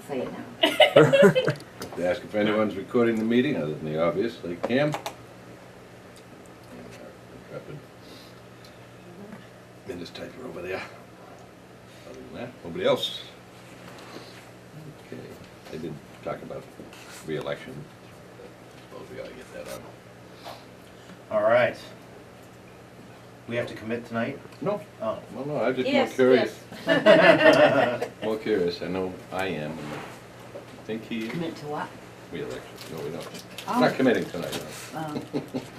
say it now. To ask if anyone's recording the meeting, other than the obvious, LakeCAM. Minutes typer over there. Other than that, nobody else. Okay, they did talk about re-election. I suppose we ought to get that on. All right. We have to commit tonight? No, Oh. well, no, I'm just more Yes, curious. yes. More curious, I know I am, and I think he, Commit to what? re-election, no, we don't. Oh. We're not committing tonight, no.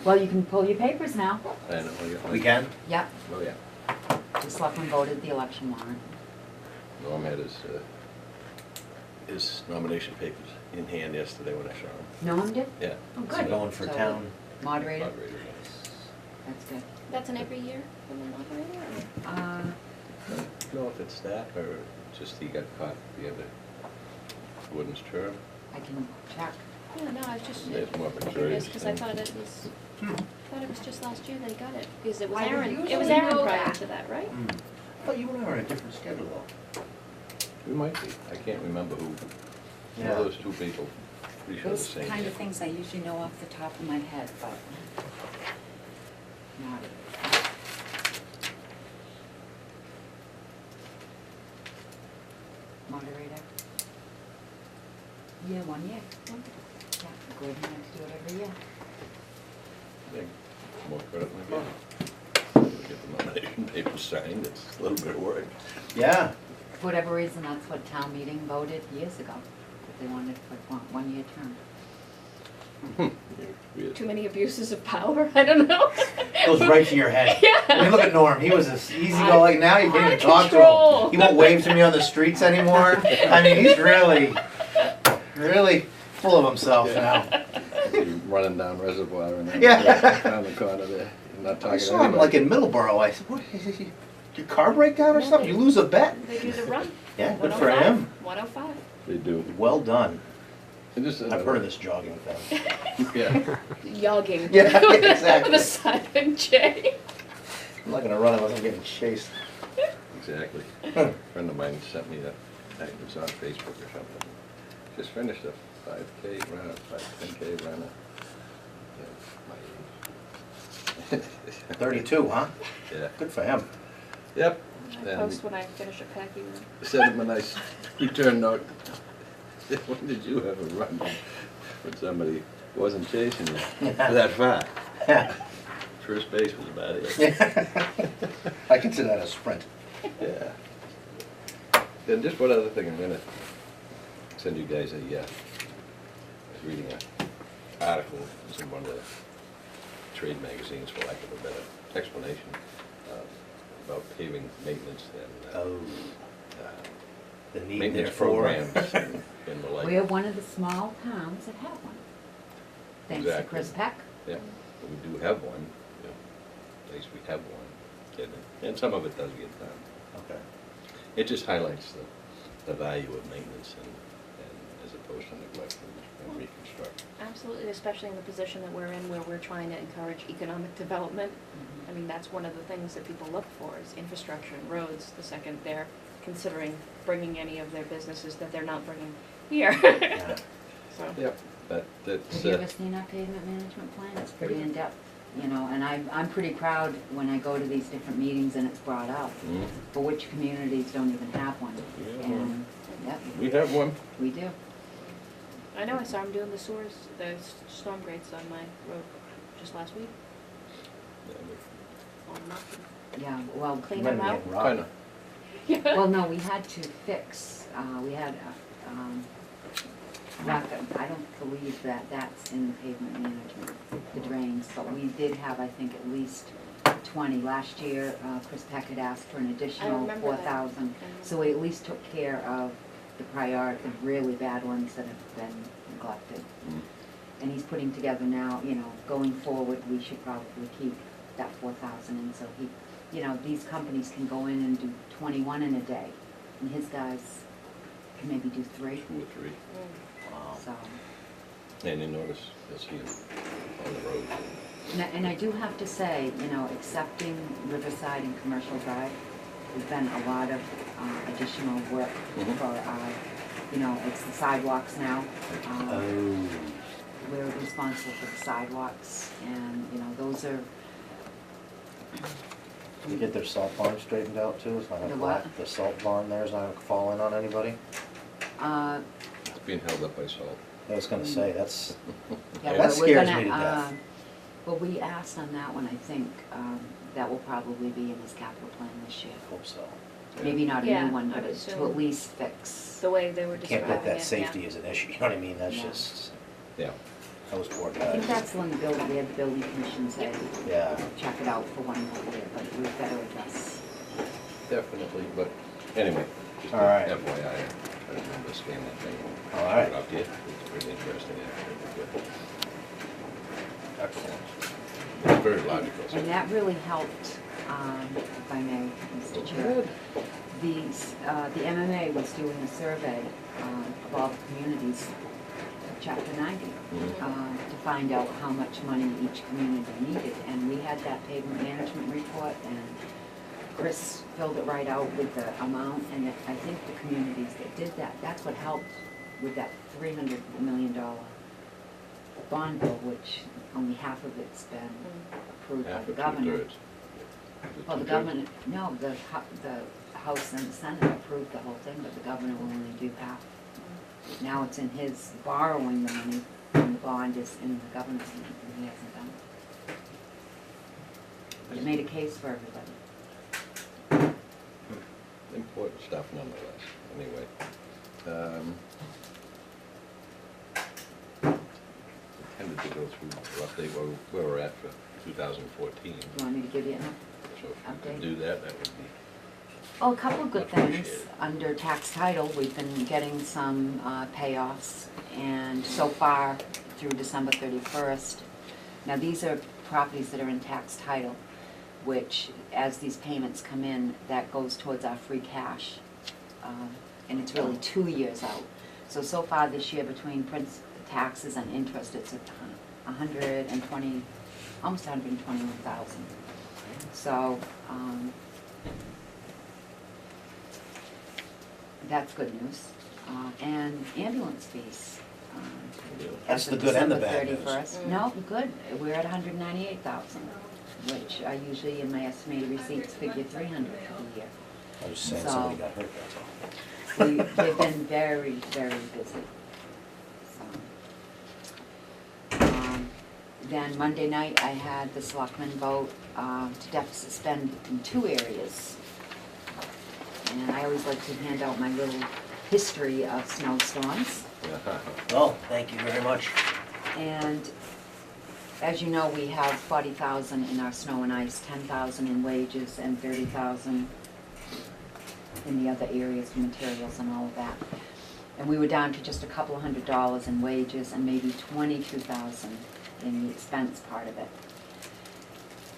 Well, you can pull your papers now. I know, I got We my- can? Yep, Oh, yeah. the selectmen voted the election warrant. Norm had his nomination papers in hand yesterday when I saw him. Norm did? Yeah. Oh, Is he good. going for So, town? Moderator? Moderator. That's good. That's an every year from the moderator? No, if it's that, or just he got caught the other Gordon's term. I can check. Yeah, no, I was just There's more of a curious, curious because I thing. thought it was just last year they got it, because it was Why do Aaron, you it was usually Aaron know prior that? to that, right? Hmm. I thought you and I were on a different schedule though. We might be, I can't remember who. Yeah. One of those two people, pretty sure the Those same. kind of things I usually know off the top of my head, but not. Moderator? Yeah, 1 year. Yeah, Gordon has to do it every year. Thing. More credit than I get. Get the nomination papers signed, it's a little bit of work. Yeah. For whatever reason, that's what town meeting voted years ago, that they wanted for 1 year term. Weird. Too many abuses of power, I don't know. Goes right to your head. Yeah. I mean, look at Norm. He was this easy go. Like now you can't Out even of talk to control. him. He won't wave to me on the streets anymore. I mean, he's really full of himself now. You're running down Reservoir and then Yeah. around the corner there, you're not I talking to saw him anybody. like in Middleborough. I said, "What? Is your car break down or No, something? they- You lose a bet?" They do the run. Yeah, good for 105, him. 105. They do. Well done. And just, I've heard of this jogging thing. Yeah. Yogging. Yeah, exactly. With a silent J. I'm not gonna run unless I'm getting chased. Exactly. Huh. A friend of mine sent me it was on Facebook or something. Just finished a 5K run, a 10K run. Yeah, my age. 32, huh? Yeah. Good for him. Yep. I And post when I finish a packy run. sent him a nice return note. When did you ever run when somebody wasn't chasing you that far? First base was about it. I consider that a sprint. Yeah. Then just one other thing, I'm gonna send you guys I was reading an article, it was in one of the trade magazines, for lack of a better explanation, about paving maintenance and Oh, the need maintenance therefore. programs and the like. We're one of the small towns that have one. Thanks to Exactly. Chris Peck. Yeah, but we do have one, you know, at least we have one, and some of it does get done. Okay. It just highlights the value of maintenance and as opposed to neglect and reconstruct. Absolutely, especially in the position that we're in, where we're trying to encourage economic development. I mean, that's one of the things that people look for, is infrastructure and roads, the second they're considering bringing any of their businesses that they're not bringing here. Yeah. So, Yep, that's, Have you ever seen our pavement management plan? It's pretty in-depth, you know, and I'm pretty proud when I go to these different meetings and it's brought up, for which communities don't even have one. Yeah. And, yep, we have one. we do. I know, I saw him doing the sewers, the storm grates on my road just last week. On Mountain. Yeah, well, Clean You them might be out. getting robbed. Kinda. well, no, we had to fix, we had, I don't believe that that's in the pavement management, the drains, but we did have, I think, at least 20. Last year, Chris Peck had asked for an additional remember that. 4,000. So we at least took care of the really bad ones that have been neglected. And he's putting together now, you know, going forward, we should probably keep that 4,000. And so he, you know, these companies can go in and do 21 in a day. And his guys can maybe do 3. 2 or 3. Wow. So, And you notice, you'll see them on the road. and I do have to say, you know, accepting Riverside and Commercial Drive, there's been a lot of additional work Mhm. for our you know, it's the sidewalks now. Oh, We're responsible for the sidewalks, and, you know, those are, you get their salt barn straightened out too? It's not The gonna what? the salt barn there's not gonna fall in on anybody? uh, It's being held up by salt. I was gonna say, that's, yeah, That we're scares gonna, me to death. well, we asked on that one, I think, that will probably be in his capital plan this year. I hope so. Maybe not a Yeah, new one, I but would it's to assume. at least fix. The way they were Can't describing it, let that yeah. safety as an issue, you know what I mean? That's Yeah. just, Yeah. those poor I think guys. that's when the building, we had the building commission say, Yeah. check it out for one more year, but we've got to address. Definitely, but anyway, just All right. FYI, I remember scanning that thing. All right. Put it up here. It's pretty interesting, actually. Good. Excellent. It's very logical. so- And that really helped, if I may, Mr. Chair. The MMA was doing a survey of all the communities, Chapter 90, Mhm. to find out how much money each community needed. And we had that pavement management report, and Chris filled it right out with the amount. And I think the communities that did that, that's what helped with that $300 million bond bill, which only half of it's been approved by Half the or governor. two-thirds. Is it Well, the two-thirds? governor, no, the House and the Senate approved the whole thing, but the governor will only do half. Now it's in his borrowing the money, and the bond is in the governor's name, and he hasn't done it. It made a case for everybody. Important stuff nonetheless, anyway. Intended to go through, or update where we're at for 2014. You want me to give you an So if you Update. could do that, that would be, Oh, a couple of good Much things. appreciated. Under tax title, we've been getting some payoffs, and so far, through December 31st. Now, these are properties that are in tax title, which, as these payments come in, that goes towards our free cash. And it's really 2 years out. So far this year, between taxes and interest, it's at 120, almost 121,000. So, that's good news. And ambulance fees. That's as of the good and the December bad news. 31st. No, good. We're at 198,000, which I usually, in my estimated receipts, figure 300 for the year. I was just saying So- somebody got hurt, that's all. They've been very, very busy. So, then Monday night, I had the selectmen vote to deficit spend in 2 areas. And I always like to hand out my little history of snowstorms. Oh, thank you very much. And as you know, we have 40,000 in our snow and ice, 10,000 in wages, and 30,000 in the other areas for materials and all of that. And we were down to just a couple of $100 in wages and maybe 22,000 in the expense part of it.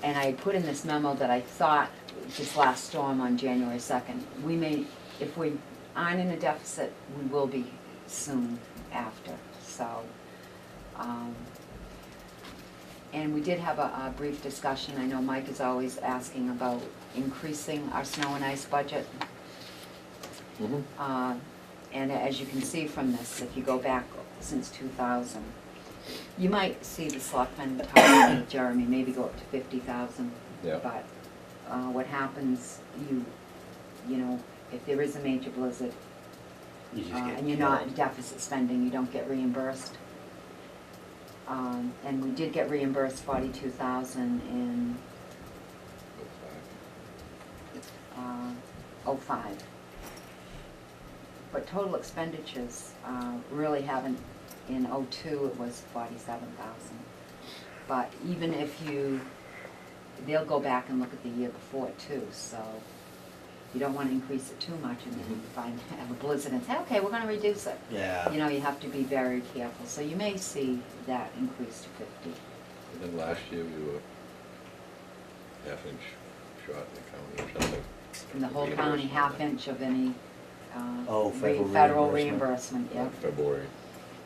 And I put in this memo that I thought this last storm on January 2nd, we may, if we aren't in a deficit, we will be soon after. So, and we did have a brief discussion. I know Mike is always asking about increasing our snow and ice budget. Mhm. And as you can see from this, if you go back since 2000, you might see the selectmen talking to Jeremy, maybe go up to 50,000. Yeah. But what happens, you know, if there is a major blizzard, You just get and you're not killed. deficit spending, you don't get reimbursed. And we did get reimbursed 42,000 in 05. But total expenditures really haven't, in 02 it was 47,000. But even if they'll go back and look at the year before too, so you don't want to increase it too much and then have a blizzard and say, okay, we're going to reduce it. Yeah. You know, you have to be very careful. So you may see that increase to 50. And then last year, we were half-inch short in the county or something. In the whole county, Reimbursement on half that. inch of any Federal reimbursement, yeah. February.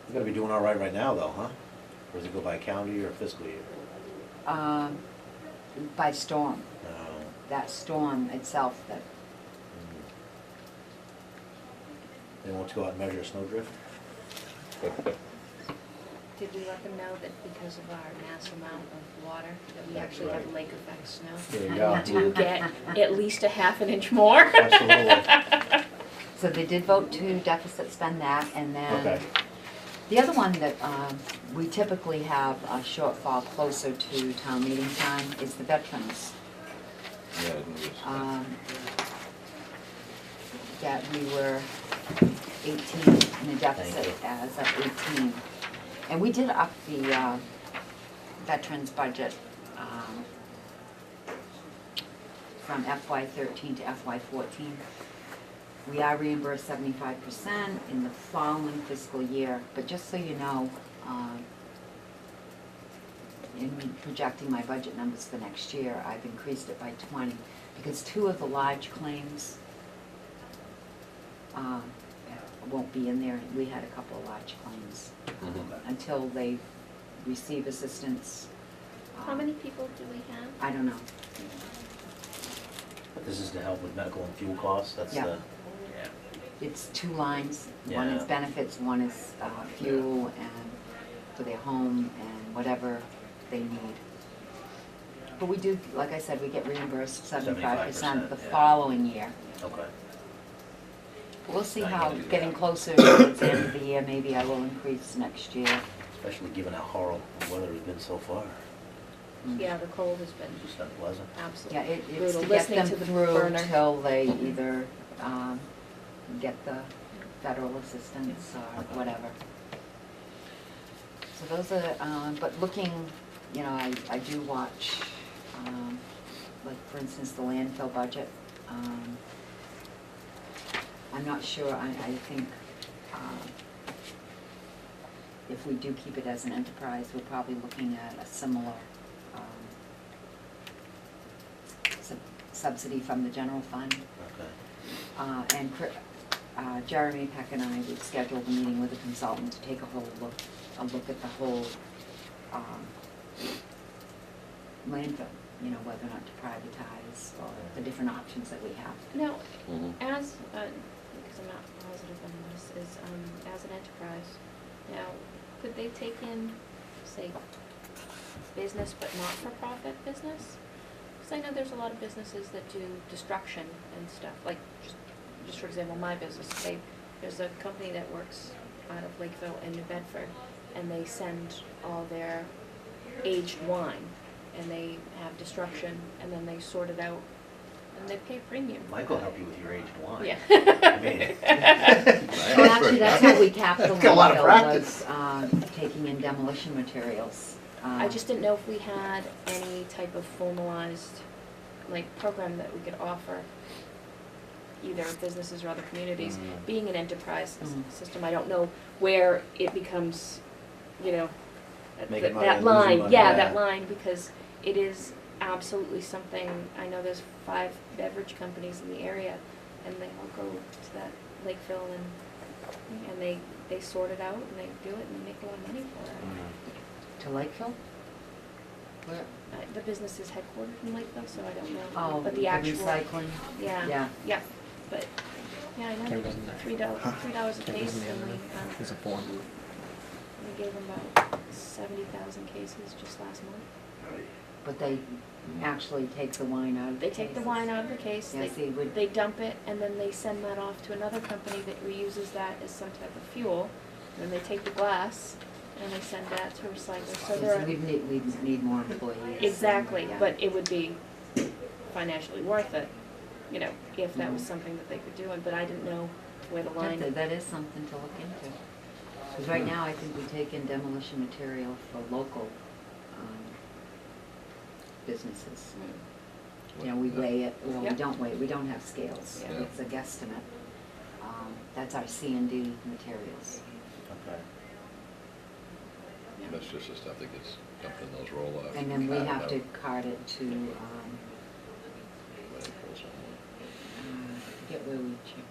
You're gonna be doing all right now though, huh? Or does it go by county or fiscal year? By storm, No. that storm itself that, They want to go out and measure a snow drift? Did we let them know that because of our mass amount of water, that we That's actually have right. lake effect snow? There you We go. do get at least a half an inch more. Absolutely. So they did vote to deficit spend that, and then Okay. the other one that we typically have a shortfall closer to town meeting time is the veterans. Yeah, I didn't use that. That we were 18 in a deficit Thank you. as of 18. And we did up the veterans budget from FY13 to FY14. We are reimbursed 75% in the following fiscal year, but just so you know, in projecting my budget numbers for next year, I've increased it by 20, because 2 of the large claims won't be in there. We had a couple of large claims. Mhm. Until they receive assistance. How many people do we have? I don't know. But this is to help with medical and fuel costs, that's Yeah. the, It's 2 lines. One is Yeah. benefits, one is fuel and for their home and whatever they need. But we do, like I said, we get reimbursed 75% the 75%, yeah. following year. okay. We'll see Not how, gonna do getting that. closer towards the end of the year, maybe I will increase next year. Especially given how horrible the weather has been so far. Yeah, the cold has been Just unpleasant. absolutely Yeah, it's brutal. to get Listening them to the through burner. till they either get the federal assistance or Okay. whatever. So those are, but looking, you know, I do watch, like for instance, the landfill budget. I'm not sure, I think if we do keep it as an enterprise, we're probably looking at a similar subsidy from the general fund. Okay. And Jeremy Peck and I, we've scheduled a meeting with a consultant to take a look at the whole landfill, you know, whether or not to privatize or the different options that we have. Now, Mhm. as, because I'm not positive on this, is, as an enterprise, now, could they take in, say, business but not-for-profit business? Because I know there's a lot of businesses that do destruction and stuff, like, just for example, my business, there's a company that works out of Lakeville and New Bedford, and they send all their aged wine, and they have destruction, and then they sort it out, and they pay premium. Mike will help you with your aged wine. Yeah. I mean, Well, actually, that's how we capped the Got a lot of landfill, was practice. taking in demolition materials. I just didn't know if we had any type of formalized, like, program that we could offer either businesses or other communities. Mm. Being an enterprise Mm. system, I don't know where it becomes, you know, Making money that and losing line, money, yeah, yeah. that line, because it is absolutely something, I know there's 5 beverage companies in the area, and they all go to that Lakeville and they sort it out, and they do it, and they make a lot of money for it. Mm. To Lakeville? Where? The business is headquartered in Lakeville, so I don't know. Oh, But the the actual, recycling? yeah, Yeah. but, yeah, I know Can't there's go in there. $3 a Can't case, go in and there. There's a form. we gave them about 70,000 cases just last month. But they actually take the wine out of the They take the cases. wine out of the case, Yeah, see, would, they dump it, and then they send that off to another company that reuses that as some type of fuel. Then they take the glass, and they send that to recyclers, so there are. we'd need more employees. Exactly, Yeah. but it would be financially worth it, you know, if that was something that they could do, but I didn't know where the line. That is something to look into. Because right now, I think we take in demolition material for local businesses. You know, we weigh it, or we Yeah. don't weigh it, we don't have scales. Yeah. It's a guesstimate. That's our C&D materials. Okay. Yeah. That's just the stuff that gets dumped in those roll-offs. And then we Cut it have out, to cart it to, landfill somewhere. I forget where we check.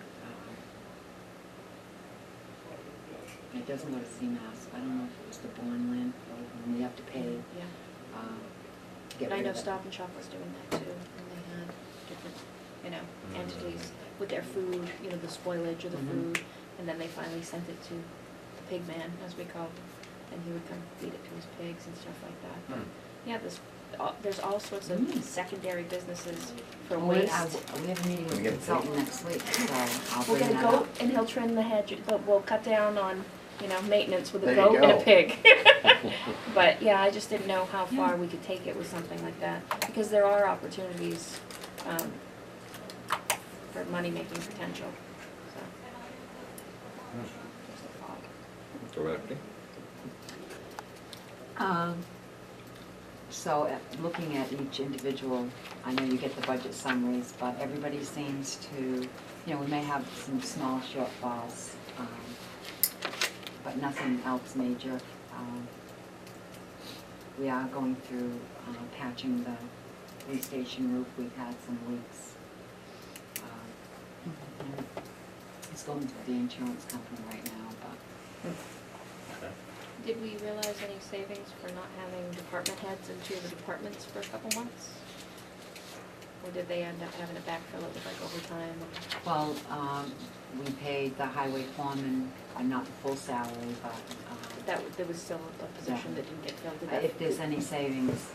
It doesn't go to CMAS. I don't know if it was the Bourne landfill, and we have to pay Yeah, to get but I rid know of it. Stop and Shop was doing that too, and they had different, you know, Mm. entities with their food, you know, the spoilage of the Mhm. food, And then they finally sent it to the pig man, as we call him, and he would come feed it to his pigs and stuff like that. Yeah, there's all sorts of secondary businesses for We waste. have a meeting with We the get a consultant next week, so I'll We'll bring get a that goat up. and he'll trim the hedge, but we'll cut down on, maintenance with a There you goat and a go. pig. But yeah, I just didn't know how far we could take it with something like that, because there are opportunities, for money-making potential, so. Just a thought. Go after. So, looking at each individual, I know you get the budget summaries, but everybody seems to, we may have some small shortfalls, but nothing else major. We are going through patching the police station roof. We've had some leaks. And it's going through the insurance company right now, but Did we realize any savings for not having department heads in two of the departments for a couple months? Or did they end up having to backfill it with like overtime? well, we paid the highway foreman, not the full salary, but There was still a position that didn't get filled. Did that- if there's any savings,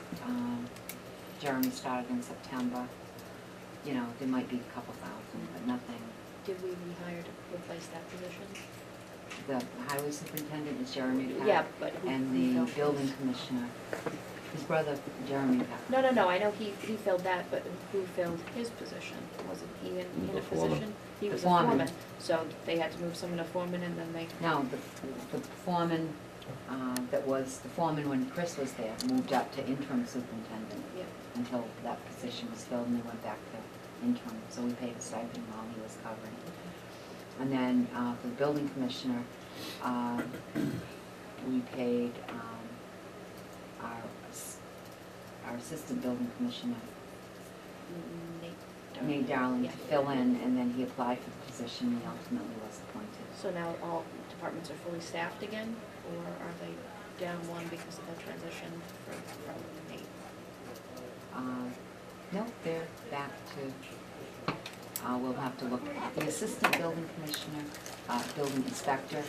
Jeremy started in September, there might be a couple thousand, but nothing. Did we rehire to replace that position? The highway superintendent is Jeremy Pack. Yeah, but who And filled the his? building commissioner, his brother Jeremy Pack. No, I know he filled that, but who filled his position? Wasn't he in The a foreman. position? He The was a foreman. foreman, so they had to move someone to foreman and then they, No, the foreman, the foreman when Chris was there, moved up to interim superintendent yeah. until that position was filled, and they went back to interim, so we paid a stipend while he was covering. And then, for the building commissioner, we paid, our assistant building commissioner, Nate Darling, Yeah. to fill in, and then he applied for the position, he ultimately was appointed. So now all departments are fully staffed again, or are they down one because of the transition from Nate? No, they're back to, we'll have to look, the assistant building commissioner, building inspector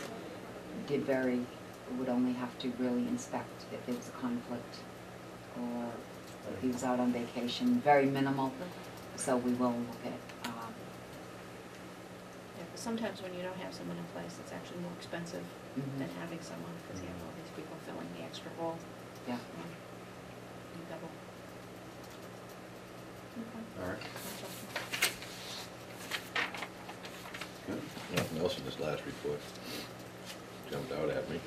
would only have to really inspect if there was a conflict or if he was out on vacation, very minimal, so we will look at, Yeah, 'cause sometimes when you don't have someone in place, it's actually more expensive mhm, than having someone, because you have all these people filling the extra role. yeah. You double. Okay. All right. That's awesome. Good. Nothing else in this last report jumped out at me.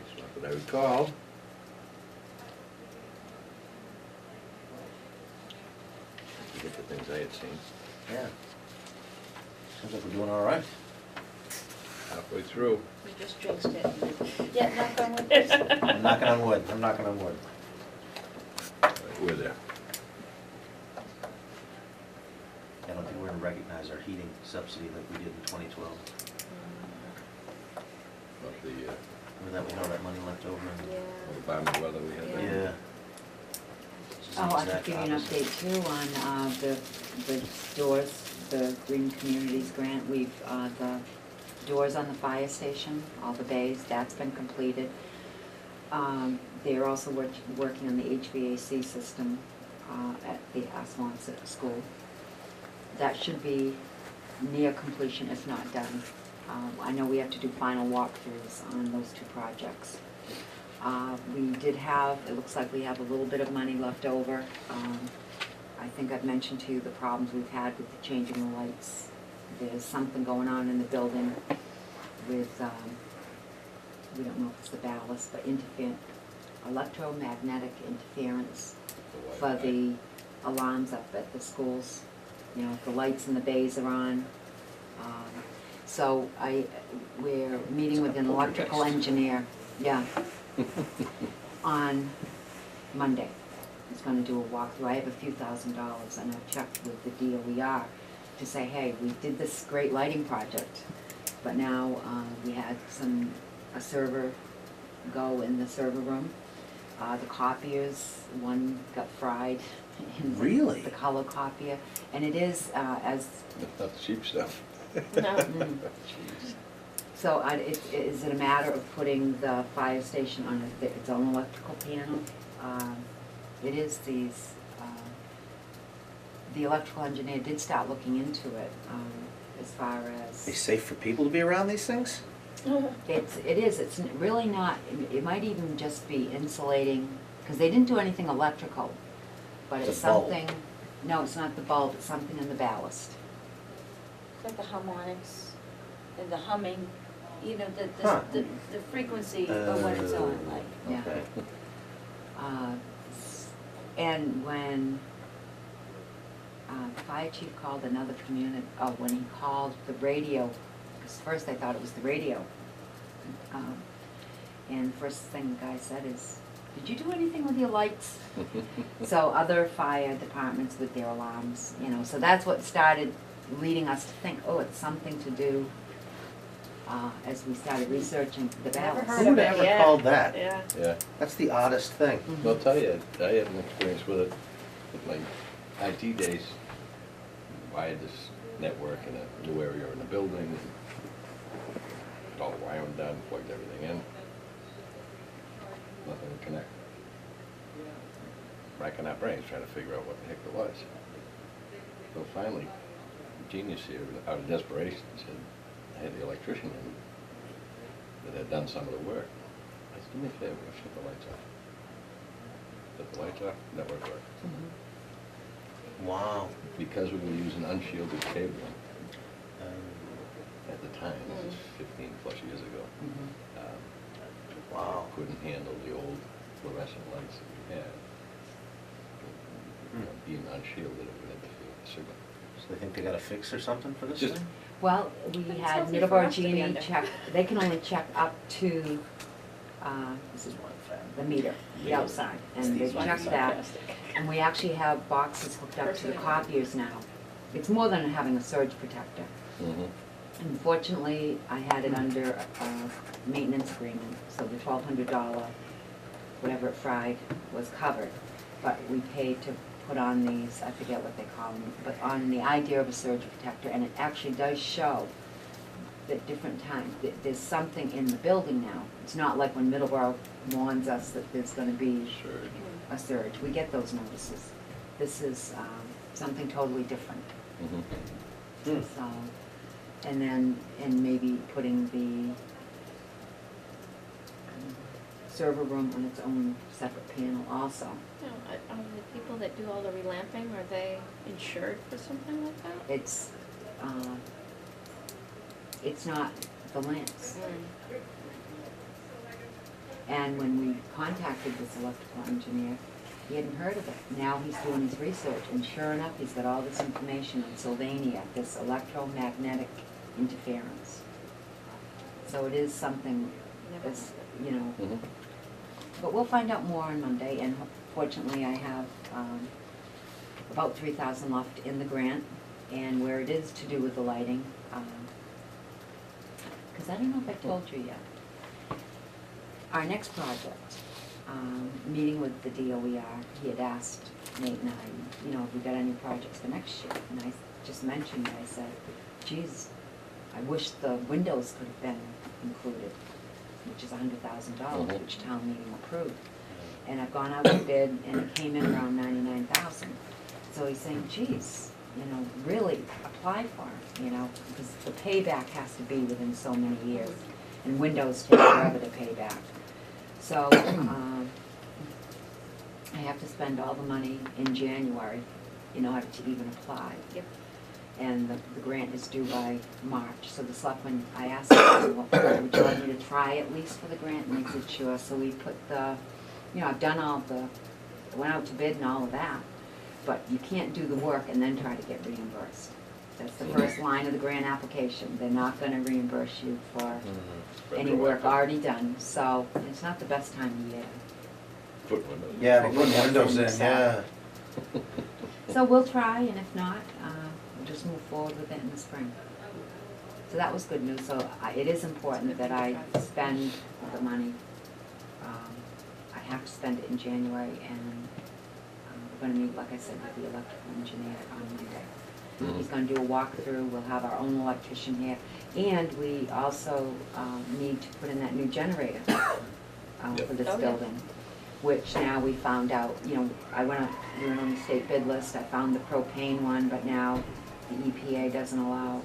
It's not that I recall. You get the things I had seen. Yeah. Seems like we're doing all right. Halfway through. You just jinxed it. Yeah, knock on wood. I'm knocking on wood. I'm knocking on wood. We're there. I don't think we're gonna recognize our heating subsidy like we did in 2012. About the, Remember that we had all that money left over and. Yeah. all the bad weather we had there. Yeah. It's the Oh, I exact could give you an opposite. update too on, the doors, the Green Communities grant, the doors on the fire station, all the bays, that's been completed. They're also working on the HVAC system, at the Assawamsett School. That should be near completion, if not done. I know we have to do final walkthroughs on those two projects. We did have, it looks like we have a little bit of money left over. I think I've mentioned to you the problems we've had with the changing the lights. There's something going on in the building with, we don't know if it's the ballast, but electromagnetic interference for the alarms up at the schools. If the lights in the bays are on. So we're meeting with an electrical engineer, yeah, on Monday. He's gonna do a walkthrough. I have a few $1,000 and I've checked with the DOER to say, hey, we did this great lighting project, but now we had a server go in the server room. The copiers, one got fried in Really? the color copier, and it is, as, Not the cheap stuff. No. so is it a matter of putting the fire station on its own electrical panel? It is these, the electrical engineer did start looking into it, as far as. Is it safe for people to be around these things? It's really not, it might even just be insulating, because they didn't do anything electrical, but it's The bulb. something, no, it's not the bulb, it's something in the ballast. It's like the harmonics and the humming, you know, Huh. the frequency of what it's on, like. Yeah. Okay. And when the fire chief called another community, when he called the radio, because first I thought it was the radio. And first thing the guy said is, did you do anything with your lights? So other fire departments with their alarms, you know, so that's what started leading us to think, oh, it's something to do, as we started researching the Never ballast. heard Who of would it, ever yeah. called that? Yeah. Yeah. That's the oddest thing. Mhm. Well, I'll tell you, I had an experience with it, with my IT days. Wired this network in a new area in the building, got all the wiring done, plugged everything in. Nothing to connect. Racking our brains trying to figure out what the heck it was. So finally, genius here, out of desperation, said, I had the electrician in that had done some of the work. I said, do me a favor, shut the lights off. Shut the lights off, network worked. Mhm. Wow. Because we were using unshielded cabling at the time, this is 15 plus years ago, Mhm. Wow. couldn't handle the old fluorescent lights that we had. You know, being unshielded, it would interfere with the signal. So they think they got a fix or something for this Just- thing? Well, we But it's had healthy for Middleborough us to be Genie under. check, they can only check up to, This is one fact. the meter, the Meter. outside, It's and they these ones. checked that. Sarcastic. And we actually have boxes hooked up to the Personally. copiers now. It's more than having a surge protector. Mm-hmm. Unfortunately, I had it under a maintenance agreement, so the $1,200, whatever it fried, was covered. But we paid to put on these, I forget what they call them, but on the idea of a surge protector, and it actually does show that different times, there's something in the building now. It's not like when Middleborough warns us that there's gonna be Sure. a surge. We get those notices. This is something totally different. Mm-hmm. So, and then, and maybe putting the server room on its own separate panel also. You know, the people that do all the relamping, are they insured for something like that? It's not the lamps. Mm. And when we contacted this electrical engineer, he hadn't heard of it. Now he's doing his research, and sure enough, he's got all this information on Sylvania, this electromagnetic interference. So it is something, Never as, you know, Mm-hmm. but we'll find out more on Monday, and fortunately, I have about 3,000 left in the grant, and where it is to do with the lighting, because I don't know if I told you yet. Our next project, meeting with the DOER, he had asked Nate and I, you know, if we got any projects for next year, and I just mentioned, I said, geez, I wish the windows could have been included, which is $100,000, Mhm. which town meeting approved. And I've gone out to bid, and it came in around 99,000. So he's saying, geez, you know, really apply for it, you know, because the payback has to be within so many years. And windows take forever to pay back. So, I have to spend all the money in January in order to even apply. Yep. And the grant is due by March, so the selectmen, I asked them, well, would you like me to try at least for the grant, and they said, sure, so we put the, you know, I've done all the, went out to bid and all of that, but you can't do the work and then try to get reimbursed. That's the first line of the grant application, they're not gonna reimburse you for any work already done, so it's not the best time of year. Put windows. Yeah, they put windows in, yeah. So we'll try, and if not, we'll just move forward with it in the spring. So that was good news, so it is important that I spend the money. I have to spend it in January, and we're gonna meet, like I said, with the electrical engineer on Monday. He's gonna do a walkthrough, we'll have our own electrician here, and we also need to put in that new generator for this Oh, yeah. building, which now we found out, you know, we went on the state bid list, I found the propane one, but now the EPA doesn't allow,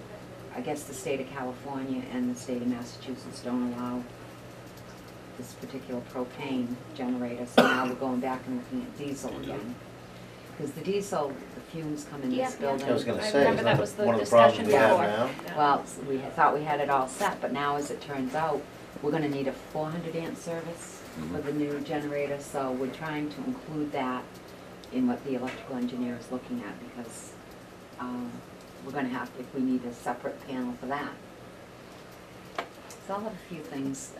I guess the state of California and the state of Massachusetts don't allow this particular propane generator, so now we're going back and looking at diesel again. Because the diesel, the fumes come in Yeah, this yeah. building. I was gonna I say, remember isn't that that was the one of the problems discussion we have before. now? Well, we thought we had it all set, but now as it turns out, we're gonna need a 400 amp service for the new generator, so we're trying to include that in what the electrical engineer is looking at, because we're gonna have, if we need a separate panel for that. So I'll have a few things,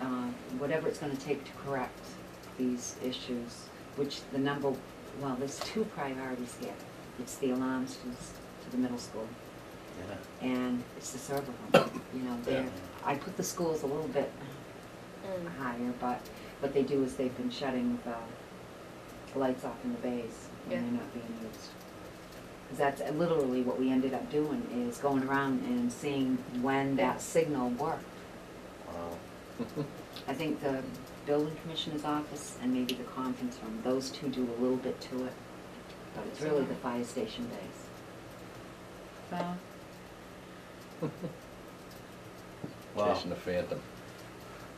whatever it's gonna take to correct these issues, which there's two priorities here. It's the alarms to the middle school, Yeah. and it's the server room. You know, I put the schools a little bit higher, but what they do is they've been shutting the lights off in the bays when they're not being used. Because that's literally what we ended up doing, is going around and seeing when that signal worked. Wow. I think the building commissioner's office and maybe the conference room, those two do a little bit to it, but it's really the fire station bays. So, Wow. Chasing the Phantom.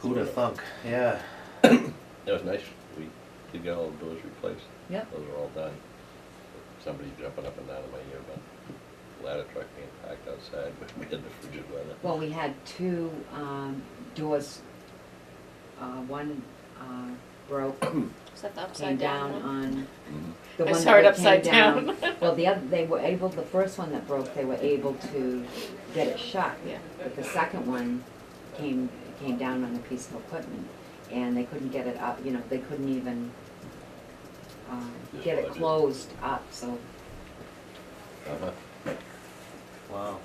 Who'd have thunk? Yeah. That was nice. We did get all the doors replaced. Yep. Those are all done. Somebody jumping up and down in my ear about ladder truck being packed outside, but we had the frigid weather. well, we had two doors, one broke, Is that the came upside down down one? on Mhm. the I one saw it that came upside down. down. Well, the first one that broke, they were able to get it shut. Yeah. But the second one came down on a piece of equipment, and they couldn't get it up, you know, they couldn't even get it closed up, so. Uh-huh. Wow.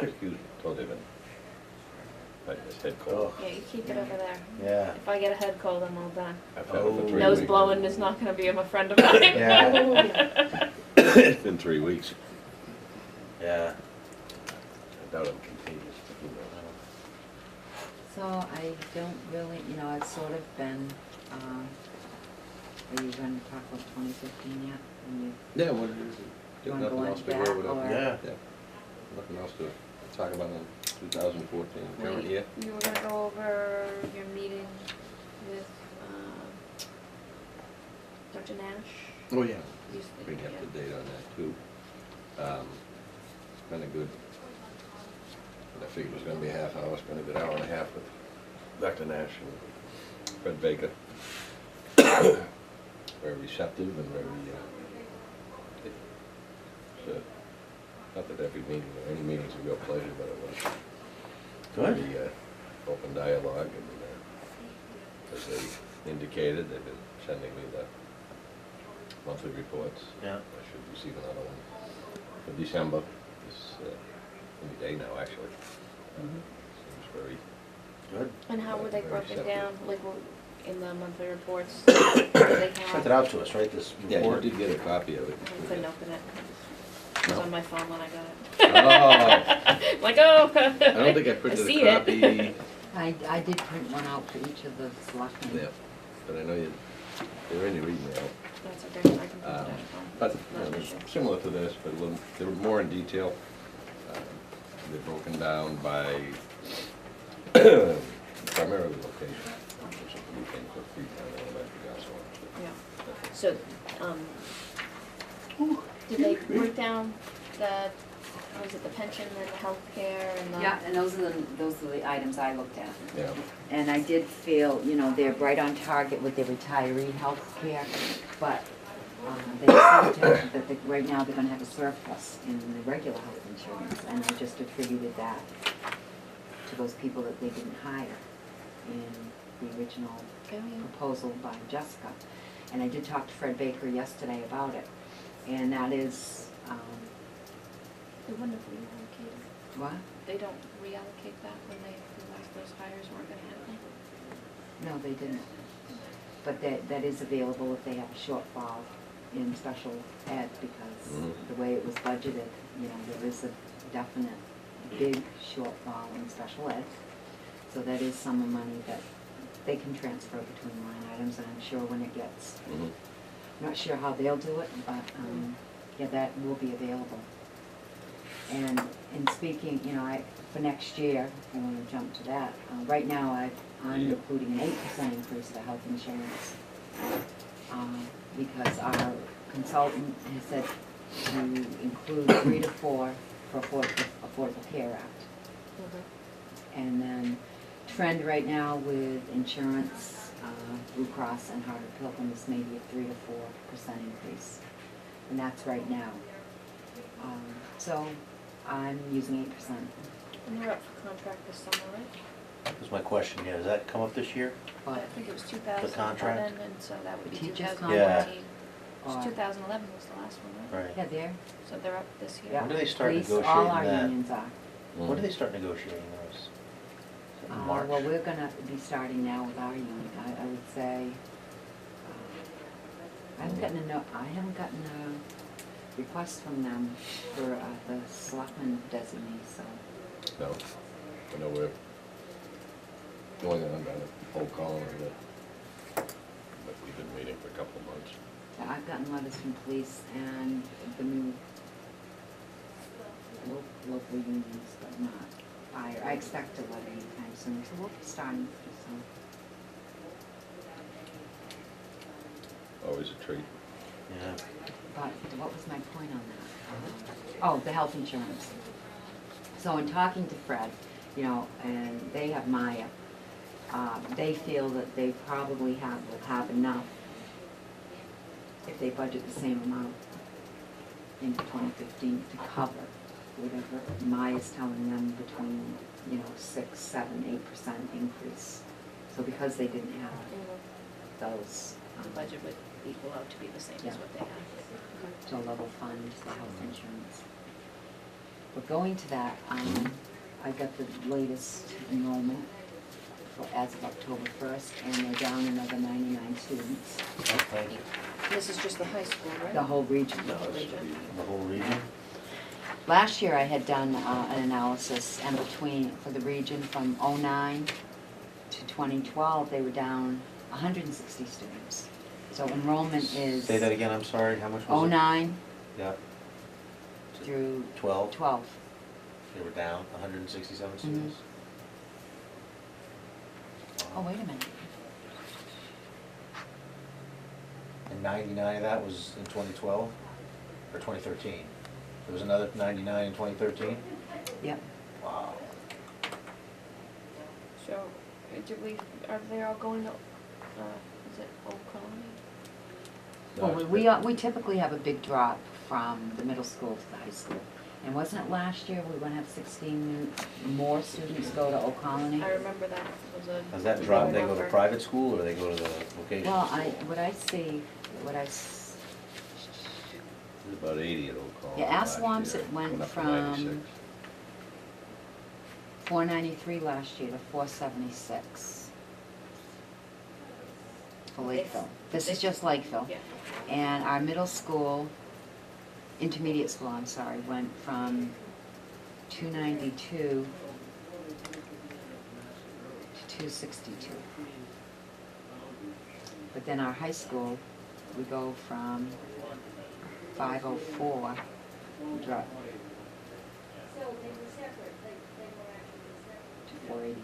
Excuse me, told David. Like this head cold. Oh. Yeah, you keep it over there. Yeah. If I get a head cold, I'm all done. I've had it for 3 Nose weeks. blowing is not gonna be a friend of mine. Yeah. It's been 3 weeks. Yeah. I doubt I'm contagious, but who knows? So I don't really, you know, I've sort of been, are you gonna talk about 2015 yet? When you- Yeah, what is it? You wanna Nothing go else into to go that, over or- Yeah. Yeah. Nothing else to talk about in 2014, current Wait, year? you were gonna go over your meeting with, Dr. Nash? Oh, yeah. You s- Bring up yeah. to date on that too. It's been a good, I figured it was gonna be a half hour, it's been a good hour and a half with Dr. Nash and Fred Baker. Very receptive and very, it's, not that every meeting, or any meeting's a real pleasure, but it was Good. very open dialogue, and as they indicated, they've been sending me the monthly reports. Yeah. I should receive another one for December, this, any day now, actually. Seems very, Good. And how were they Very broken receptive. down, like, in the monthly reports? Do they have? Sent it out to us, right, this yeah, you report? did get a copy of it. I couldn't open it. It was No? on my phone when I got it. Oh, Like, oh. I don't think I printed see a it. copy. I did print one out for each of the selectmen. Yeah, but I know they're in your email. That's okay, I can print it out. But Not an you know, issue. similar to this, but a little, they were more in detail. They're broken down by primarily location. There's some new things for Freetown Elementary also. Yeah. So, did they break down the, was it the pension and the healthcare and the? Yeah, and those are the items I looked at. Yeah. And I did feel, you know, they're right on target with their retiree health care, but they seem to, right now they're gonna have a surplus in the regular health insurance, and I just attributed that to those people that they didn't hire in the original Oh, yeah. proposal by Jessica. And I did talk to Fred Baker yesterday about it, and that is, They wouldn't have relocated. what? they don't reallocate that when they realize those hires weren't gonna happen? No, they didn't. But that is available if they have a shortfall in special ed, because Mhm. the way it was budgeted, you know, there is a definite big shortfall in special ed. So that is some money that they can transfer between line items, and I'm sure when it gets, Mhm. I'm not sure how they'll do it, but, yeah, that will be available. And in speaking, you know, for next year, if you wanna jump to that, right now I'm Yep. including an 8% increase to health insurance. Because our consultant has said to include 3 to 4 for Affordable Care Act. And then trend right now with insurance, Blue Cross and Harvard Pilgrim is maybe a 3 to 4% increase. And that's right now. So I'm using 8%. And you're up for contract this summer, right? That was my question, yeah, does that come up this year? I But think it was 2011, contract? and so that would The be teachers' 2014. It or- was 2011 was the last one, right? Right. Yeah, there, So they're up this year. yeah. When do they start Police, all negotiating our that? unions are. When do they start negotiating those? Is it in March? Well, we're gonna be starting now with our union, I would say. I haven't gotten a request from them for the selectman designee, so. No, I know we're going on down the whole colony, but we've been waiting for a couple of months. Yeah, I've gotten letters from police and the new local unions, but not fire. I expect a letter anytime soon, so we'll be starting pretty soon. Always a treat. Yeah. But what was my point on that? Oh, the health insurance. So in talking to Fred, you know, and they have Maya, they feel that they probably will have enough if they budget the same amount in 2015 to cover whatever Maya's telling them between, you know, 6, 7, 8% increase. So because they didn't have those, The budget would equal out to be the same Yeah. as what they have. to level fund the health insurance. But going to that, I got the latest enrollment for as of October 1st, and they're down another 99 students, Oh, thank you. This is just the high school, right? the whole region. No, it should be. The whole region? Last year I had done an analysis, and for the region from '09 to 2012, they were down 160 students. So enrollment is Say that again, I'm sorry, how much was it? '09 Yeah, through 12, 12. they were down 167 Mhm. students. Oh, wait a minute. And 99 of that was in 2012, or 2013? There was another 99 in 2013? Yep. Wow. So, are they all going to, is it Old Colony? Well, we typically have a big drop from the middle school to the high school. And wasn't it last year we were gonna have 16 more students go to Old Colony? I remember that was a. Does that drop, they go to number. private school or they go to the vocational? Well, school? There's about 80 at Old Colony. Yeah, last Assawamsett year, went up to from 96. 493 last year to 476 for Lakeville. This is just Lakeville. Yeah. And our middle school, intermediate school, I'm sorry, went from 292 to 262. But then our high school, we go from 504, drop to 483.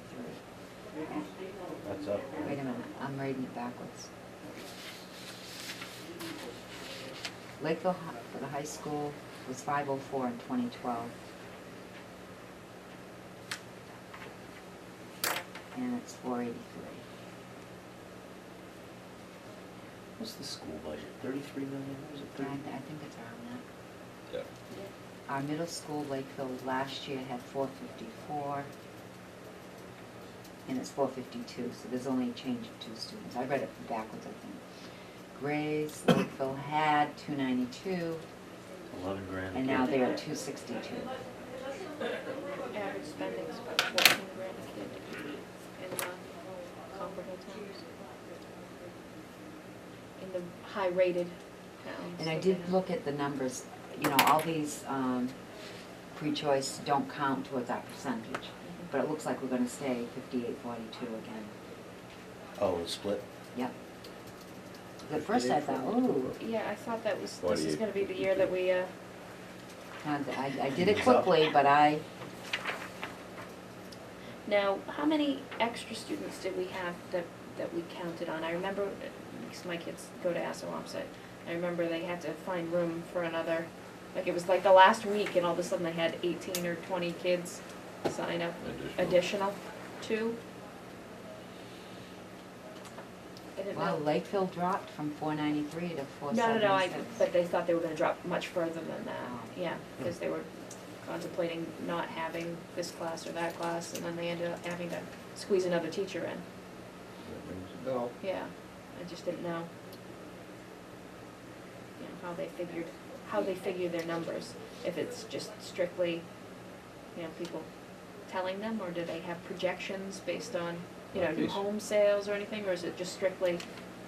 That's up. Wait a minute, I'm reading it backwards. Lakeville for the high school was 504 in 2012. And it's 483. What's the school budget, 33 million, was it I 30? think it's around that. Yeah. Our middle school, Lakeville, last year had 454. And it's 452, so there's only a change of 2 students. I read it backwards, I think. Gray's, Lakeville had 292, 11 grand. and now they're at 262. Average spending's about 14 grand a kid in comparable towns. In the high-rated towns. And I that did they have. look at the numbers, you know, all these pre-choice don't count towards our percentage, but it looks like we're gonna stay 58-42 again. Oh, it's split? Yep. At first I thought, ooh, Yeah, I thought that was, this is 48, gonna be the year that we, I did it quickly, but now, how many extra students did we have that we counted on? I remember, because my kids go to Assawamsett, I remember they had to find room for another, like it was like the last week and all of a sudden they had 18 or 20 kids sign up additional to. I didn't well, know. Lakeville dropped from 493 to 476. No, but they thought they were gonna drop much further than that, Oh. yeah, because they were contemplating not having this class or that class, and then they ended up having to squeeze another teacher in. That rings a bell. Yeah, I just didn't know, you know, how they figured their numbers, if it's just strictly, you know, people telling them, or do they have projections based on, you know, new Yes. home sales or anything, or is it just strictly,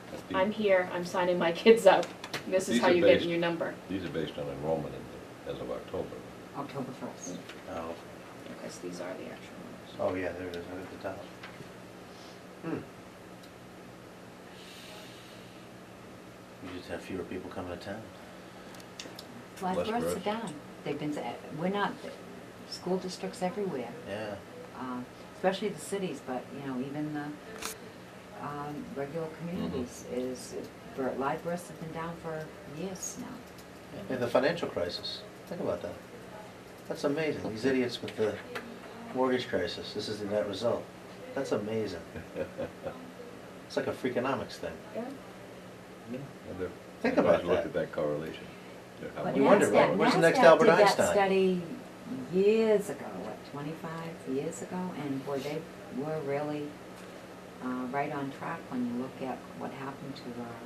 That's the- I'm here, I'm signing my kids up, this is These how are you get based- your number? These are based on enrollment as of October. October 1st. Oh. Because these are the actual numbers. Oh, yeah, there it is, right at the top. You just have fewer people coming to town. Live Less births are births. down. They've been, we're not, school districts everywhere, Yeah. especially the cities, but, you know, even the regular communities live births have been down for years now. And the financial crisis, think about that. That's amazing, these idiots with the mortgage crisis, this is the net result. That's amazing. It's like a Freakonomics thing. Yeah. Think about Look that. at that correlation. How But You much- wonder, NASDAQ where's the next NASDAQ Albert did that Einstein? study years ago, what, 25 years ago? And boy, they were really right on track when you look at what happened to our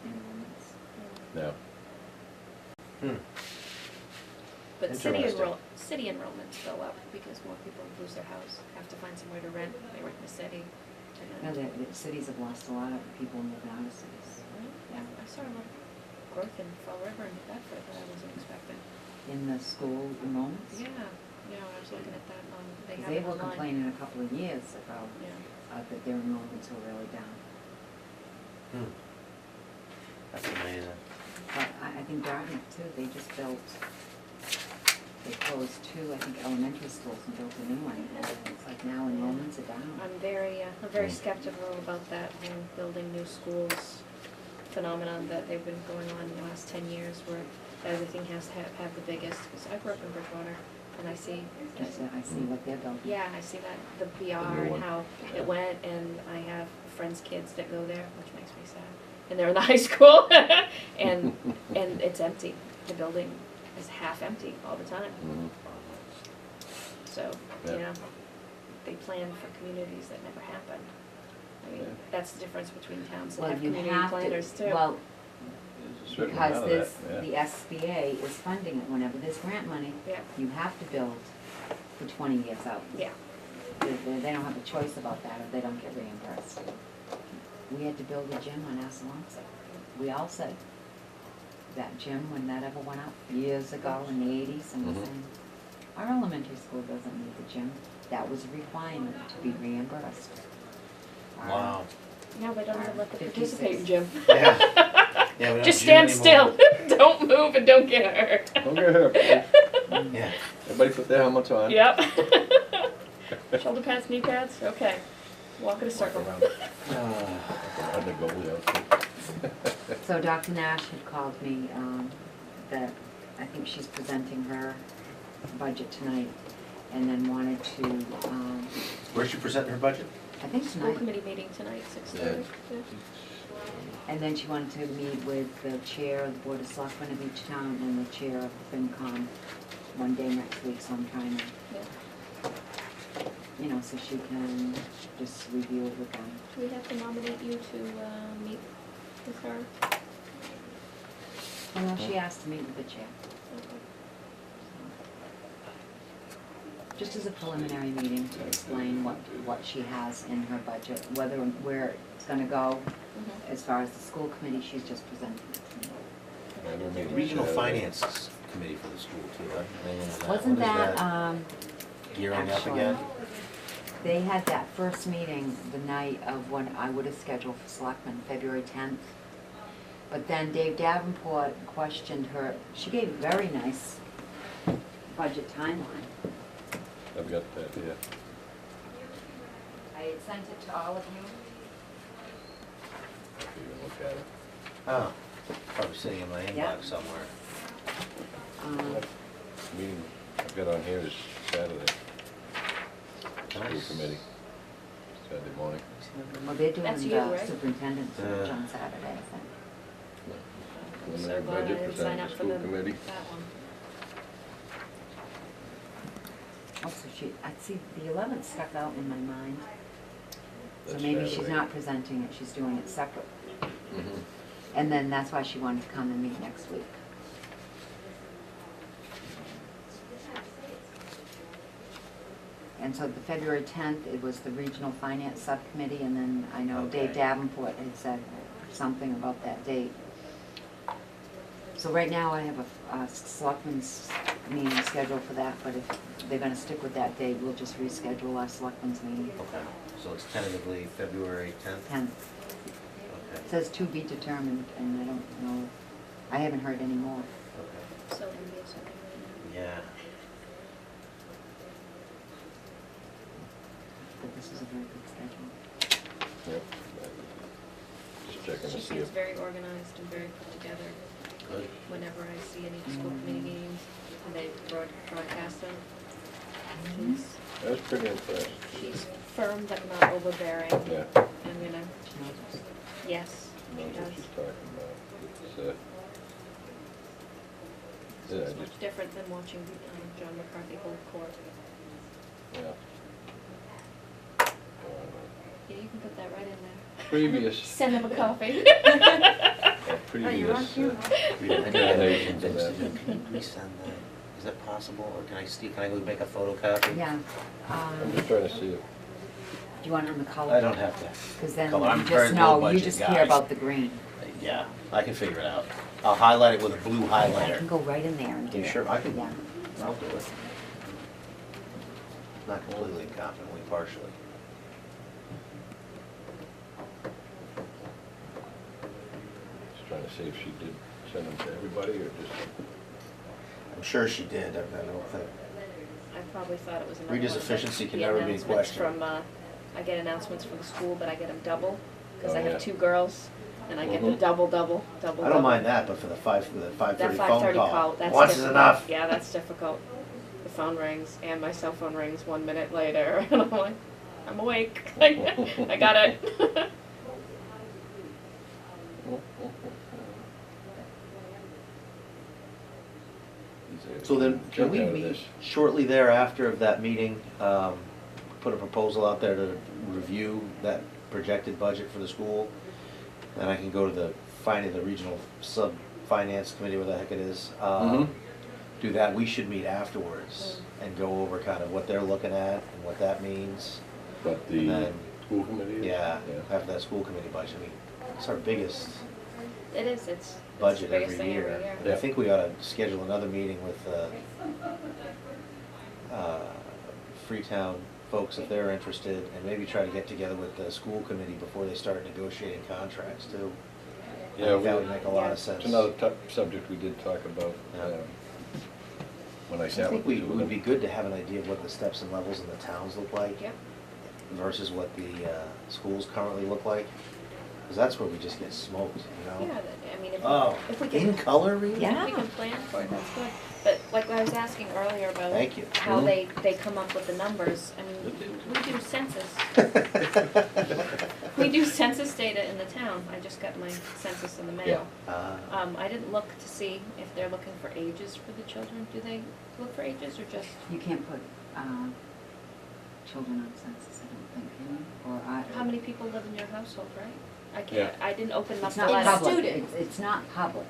enrollments. No. But Interesting. city enrollments go up because more people lose their house, have to find somewhere to rent, they rent in the city. No, the cities have lost a lot of people moving out of cities. Right? Yeah. I saw a lot of growth in Fall River and New Bedford that I wasn't expecting. In the school enrollments? Yeah, I was looking at that on, they have They it were online. complaining a couple of years ago Yeah. that their enrollments were really down. That's amazing. But I think Dartmouth too, they just built, they closed 2, I think, elementary schools and built a new one. And it's like now enrollments are down. I'm very skeptical about that whole building new schools phenomenon that they've been going on in the last 10 years where everything has to have the biggest, because I grew up in Bridgewater and I see, I see what they're building. yeah, I see that, the PR The new and one. how it went, and I have friends' kids that go there, which makes me sad. And they're in the high school, and it's empty. The building is half empty all the time. Mhm. So, you Yeah. know, they plan for communities that never happen. I mean, Yeah. that's the difference between towns that Well, have you community have planners to, too. well, There's a certain because amount of there's, that, the yeah. SBA is funding it. Whenever there's grant money, Yeah, you have to build for 20 years out. yeah. They don't have a choice about that, or they don't get reimbursed. We had to build a gym on Assawamsett. We all said that gym, when that ever went up, years ago in the 80s, and we're Mhm. saying, our elementary school doesn't need the gym. That was a requirement to be reimbursed. Wow. Now they don't even let them 56. participate in gym. Yeah. Yeah, we don't Just do stand anymore. still. Don't move and don't get hurt. Don't get hurt. Yeah. Everybody put their helmets on. Yep. Shoulder pads, knee pads, okay. Walk in a circle. Walk around. On the goalie outfit. So Dr. Nash had called me, that I think she's presenting her budget tonight, and then wanted to, Where's she presenting her budget? I think School tonight, committee meeting tonight, 6:30. Yeah. and then she wanted to meet with the chair of the Board of Selectmen of each town and the chair of FinCom one day next week, so I'm trying to, Yeah. you know, so she can just review it with them. Do we have to nominate you to meet with her? Well, she asked to meet with the chair. just as a preliminary meeting to explain what she has in her budget, whether and where it's gonna go. Mhm. As far as the school committee, she's just presenting it to me. Yeah, we're meeting Regional Saturday. Finance Committee for the school too, right? Anything on Wasn't What is that, Gearing up actually, again? they had that first meeting the night of when I would have scheduled for selectmen, February 10th. But then Dave Davenport questioned her, she gave a very nice budget timeline. I've got that, yeah. I had sent it to all of you. If you can look at it. Oh, probably sitting in my Yeah. inbox somewhere. What meeting I've got on here is Saturday. School Nice. committee, Saturday morning. Well, they're doing That's you, the right? superintendent's search Yeah. on Saturday, I think. I'm so Preliminary glad I budget didn't sign presented up to for school committee. that one. Oh, so she, I see, the 11th stuck out in my mind. So That's maybe she's Saturday. not presenting it, she's doing it separate. Mhm. And then that's why she wanted to come and meet next week. And so the February 10th, it was the Regional Finance Subcommittee, and then I know Dave Okay. Davenport had said something about that date. So right now, I have a selectmen's meeting scheduled for that, but if they're gonna stick with that date, we'll just reschedule our selectmen's meeting, Okay, so it's tentatively February 10th? 10th. Okay, It says to be determined, and I don't know, I haven't heard any more. okay, So it'll be a second reading. yeah. But this is a very good schedule. Yep. Just checking to She see seems if, very organized and very put together. Good. Whenever I see any school committee meetings, and they broadcast them. I was pretty impressed. She's firm but not overbearing. Yeah, And, you know, She knows us. yes, she knows what does. she's talking about. It's, So yeah, it's just, much different than watching John McCarthy hold court. yeah. Yeah, you can put that right in there. Previous, Send them a copy. previous, cute. Incarnations of that. Can you resend that? Is that possible, or can I go make a photocopy? Yeah. I'm just trying to see if, Do you want it in the color? I don't have to. Because then Color. I'm you very just low know, you budget, just guys. care about the green. Yeah, I can figure it out. I'll highlight it with a blue I can highlighter. go right in there and do You it. sure? I can, Yeah. I'll do it. Not completely confident, only partially. just trying to see if she did send them to everybody or just, I'm sure she did, I don't think. I probably thought it was another Rita's one of efficiency the can never be announcements questioned. from, I get announcements from the school, but I get them double, because Oh, I yeah. have two girls, and I get the Mhm. double. I don't mind that, but for the 5:30 That phone 5:30 call, call, that's once is difficult. enough. Yeah, that's difficult. The phone rings, and my cell phone rings 1 minute later, and I'm like, I'm awake. I got it. So then, can we Jump out of meet this. shortly thereafter of that meeting, put a proposal out there to review that projected budget for the school? Then I can go to the regional sub-finance committee, where the heck it is. Mhm. Do that, we should meet afterwards Mm. and go over kind of what they're looking at and what that means. but And the then- school committee? is? Yeah, after that school committee budget, I mean, it's our biggest It is, it's the budget biggest every thing year. every year. And I think we ought to schedule another meeting with Freetown folks if they're interested, and maybe try to get together with the school committee before they start negotiating contracts too. I Yeah, think we- that would make a lot Yeah. of sense. It's another subject we did talk about, Yeah. when I I sat think with it the two of would be them. good to have an idea of what the steps and levels in the towns look like Yep. versus what the schools currently look like, because that's where we just get smoked, you know? Yeah, I mean, Oh, if we in can, color, really? Yeah. if we can plan for it, that's good. But like I was asking earlier about Thank you. how Mhm. they come up with the numbers, I mean, we do census. We do census data in the town. I just got my census in the mail. I didn't look to see if they're looking for ages for the children. Do they look for ages or just? You can't put children on census, I don't think, can you? Or I. How many people live in your household, right? I Yeah. can't, I didn't open up It's the not letter. public, student. it's not public.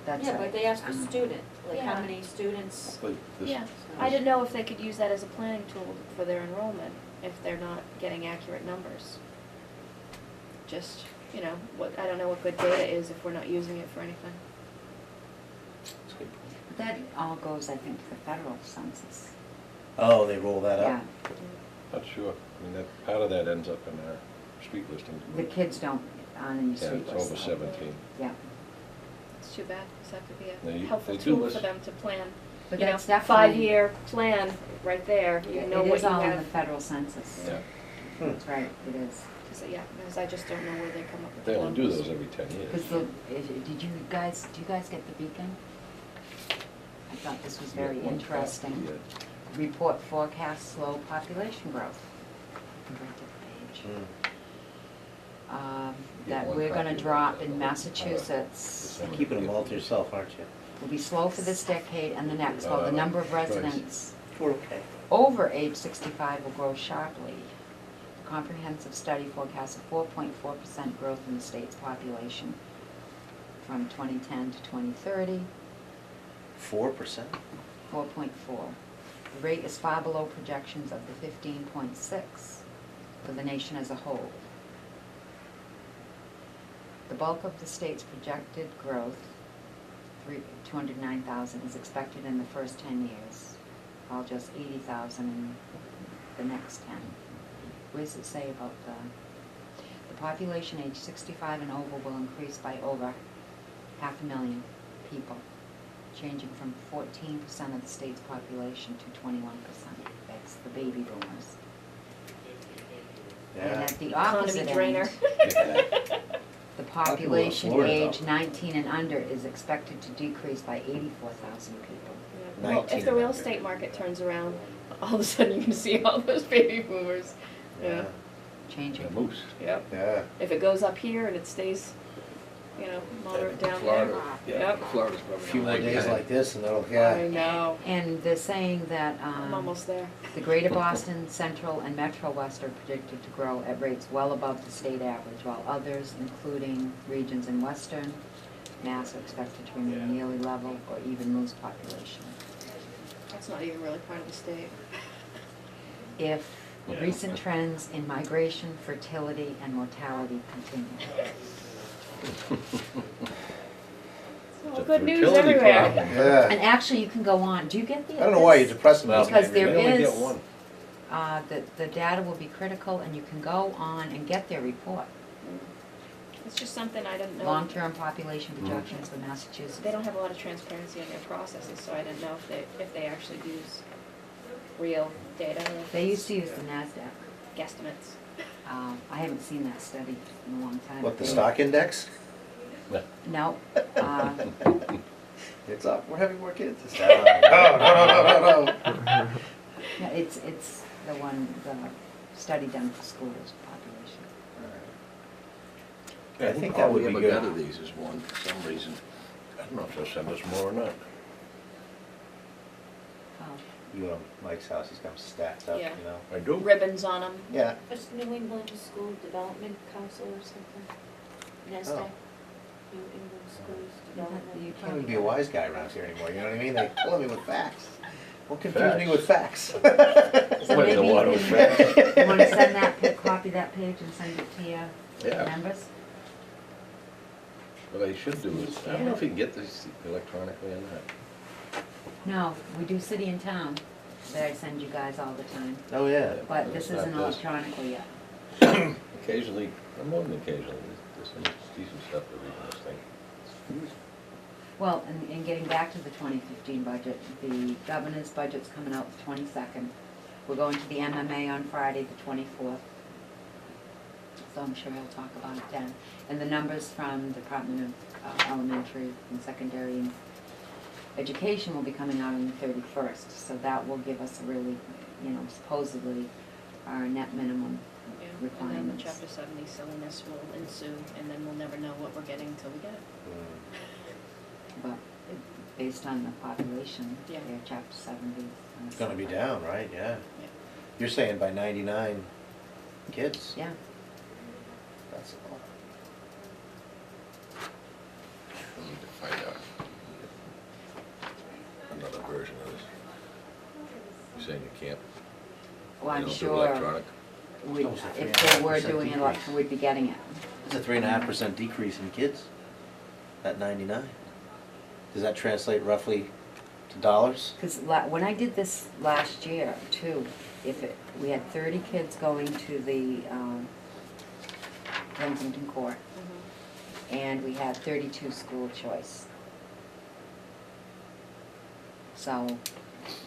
That's Yeah, right. but they ask a student, like how Yeah. many students. But this- Yeah, I didn't know if they could use that as a planning tool for their enrollment, if they're not getting accurate numbers. Just, you know, I don't know what good data is if we're not using it for anything. That's a good point. That all goes, I think, to the federal census. Oh, they roll that Yeah, up? Not sure. I mean, that, part of that ends up in our street listings. the kids don't on any Yeah, street it's list. over 17. Yeah, It's too bad, it's have to be Now, a you- helpful they do tool list- for them to plan. but You know, that's definitely. 5-year plan, right there, you know It what is you all in the have. federal census. Yeah. That's right, it is. Yeah, because I just don't know where they come up with the They only do numbers. those every 10 years. Because do you guys get the Beacon? I thought this was very Yeah, one interesting. copy, Report forecasts slow population growth. Right to the page. Yeah, That one we're gonna copy. drop in Massachusetts. December. Keeping them all to yourself, aren't you? Will be slow for this decade and the next, while the number of Twice. residents We're okay. over age 65 will grow sharply. The comprehensive study forecasts a 4.4% growth in the state's population from 2010 to 2030, 4%? 4.4. The rate is far below projections of the 15.6 for the nation as a whole. The bulk of the state's projected growth, 209,000, is expected in the first 10 years, while just 80,000 in the next 10. What does it say about the population age 65 and over will increase by over 500,000 people, changing from 14% of the state's population to 21%. That's the baby boomers. And Yeah. at the Economy opposite drainer. end, the people in population Florida, age though. 19 and under is expected to decrease by 84,000 people. Well, 19 if the and real under. estate market turns around, all of a sudden you can see all those baby boomers. Yeah. Changing. The moose. Yep. Yeah. If it goes up here and it stays, you know, moderate down Florida, there. yeah, Yep. Florida's A probably few more like days that. like this and it'll, I yeah. know. And they're saying that I'm almost there. the greater Boston, Central, and Metro West are predicted to grow at rates well above the state average, while others, including regions in Western Mass, are expected to remain nearly level or even lose population. That's not even really part of the state. If recent trends in migration, fertility, and mortality continue. Well, It's a good news fertility everywhere. problem. Yeah. And actually, you can go on, do you get the? I don't know why you're depressing me. Because there You only is, get one. the data will be critical, and you can go on and get their report. It's just something I didn't know. Long-term population projections for Massachusetts. They don't have a lot of transparency in their processes, so I didn't know if they actually use real data or They used to use the NASDAQ. guesstimates. I haven't seen that study in a long time. What, the stock index? No. It's up, we're having more kids. It's down. No. No, it's the one, the study done for schools population. I think that would be All we good. ever got of these is one, for some reason. I don't know if they'll send us more or not. Oh, You go to Mike's house, he's got them stacked up, Yeah. you know? I do. Ribbons on them. Yeah. What's New England School Development Council or something? NESDEC? Oh. New England Schools you Development. Can't even be a wise guy around here anymore, you know what I mean? They fill me with facts. Don't confuse me Facts. with facts. So Wait, maybe the you water was can, fast. you wanna send that, copy that page and send it to your Yeah. members? What I should do is, I don't know if you can get this electronically or not. No, we do city and town, that I send you guys all the time, Oh, yeah. but this Not isn't this. electronically yet. Occasionally, more than occasionally, there's some decent stuff to read in this thing. Well, and getting back to the 2015 budget, the governor's budget's coming out the 22nd. We're going to the MMA on Friday, the 24th. So I'm sure we'll talk about it then. And the numbers from the Department of Elementary and Secondary Education will be coming out on the 31st. So that will give us a really, supposedly our net minimum Yeah. And then the requirements. chapter 70 silliness will ensue, and then we'll never know what we're getting until we get it. But based on the population, Yeah. they're chapter 70. It's gonna be down, right? Yeah. Yeah. You're saying by 99 kids? Yeah. That's a lot. I need to find out. saying you can't? Well, I'm You don't do sure electronic? we, Almost a if they were 3.5% doing decrease. election, we'd be getting it. It's a 3.5% decrease in kids at 99. Does that translate roughly to dollars? Because when I did this last year too, we had 30 kids going to the Kensington Court, and we had 32 school choice. So,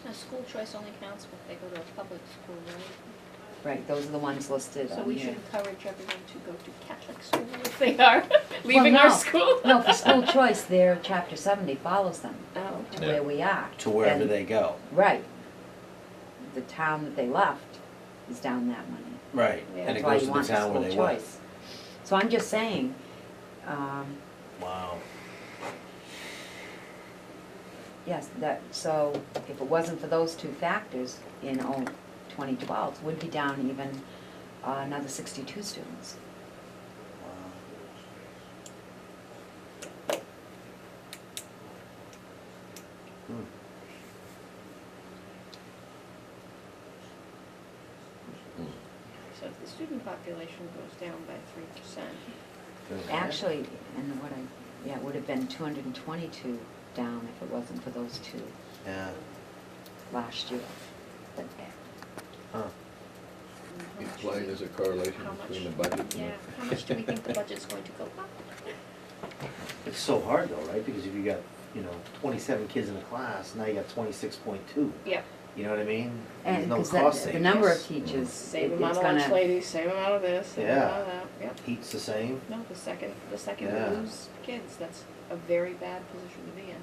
Now, school choice only counts if they go to a public school, right? right, those are the ones listed So on we here. should encourage everyone to go to Catholic school if they are leaving Well, our no. school. No, for school choice, their chapter 70 follows them Oh, to Yeah. where we are. To wherever And- they go. Right. The town that they left is down that money. Right, Yeah. and it That's why goes you to the want the town where school they went. choice. So I'm just saying, Wow. yes, so if it wasn't for those two factors in 2012, we'd be down even another 62 students. Hmm. so if the student population goes down by 3%, Actually, and it would have been 222 down if it wasn't for those two Yeah. last year. But, Huh. how much Explain, do there's a correlation how much- between the budget and Yeah, how much do we think the budget's going to go up? It's so hard though, right? Because if you got, 27 kids in a class, now you got 26.2. Yeah. You know what I mean? There's and no because cost the savings. number of teachers, Same it's amount of lunch gonna, ladies, same amount of this, same Yeah. amount of that, yep. Heat's the same. No, the second Yeah. we lose kids, that's a very bad position to be in.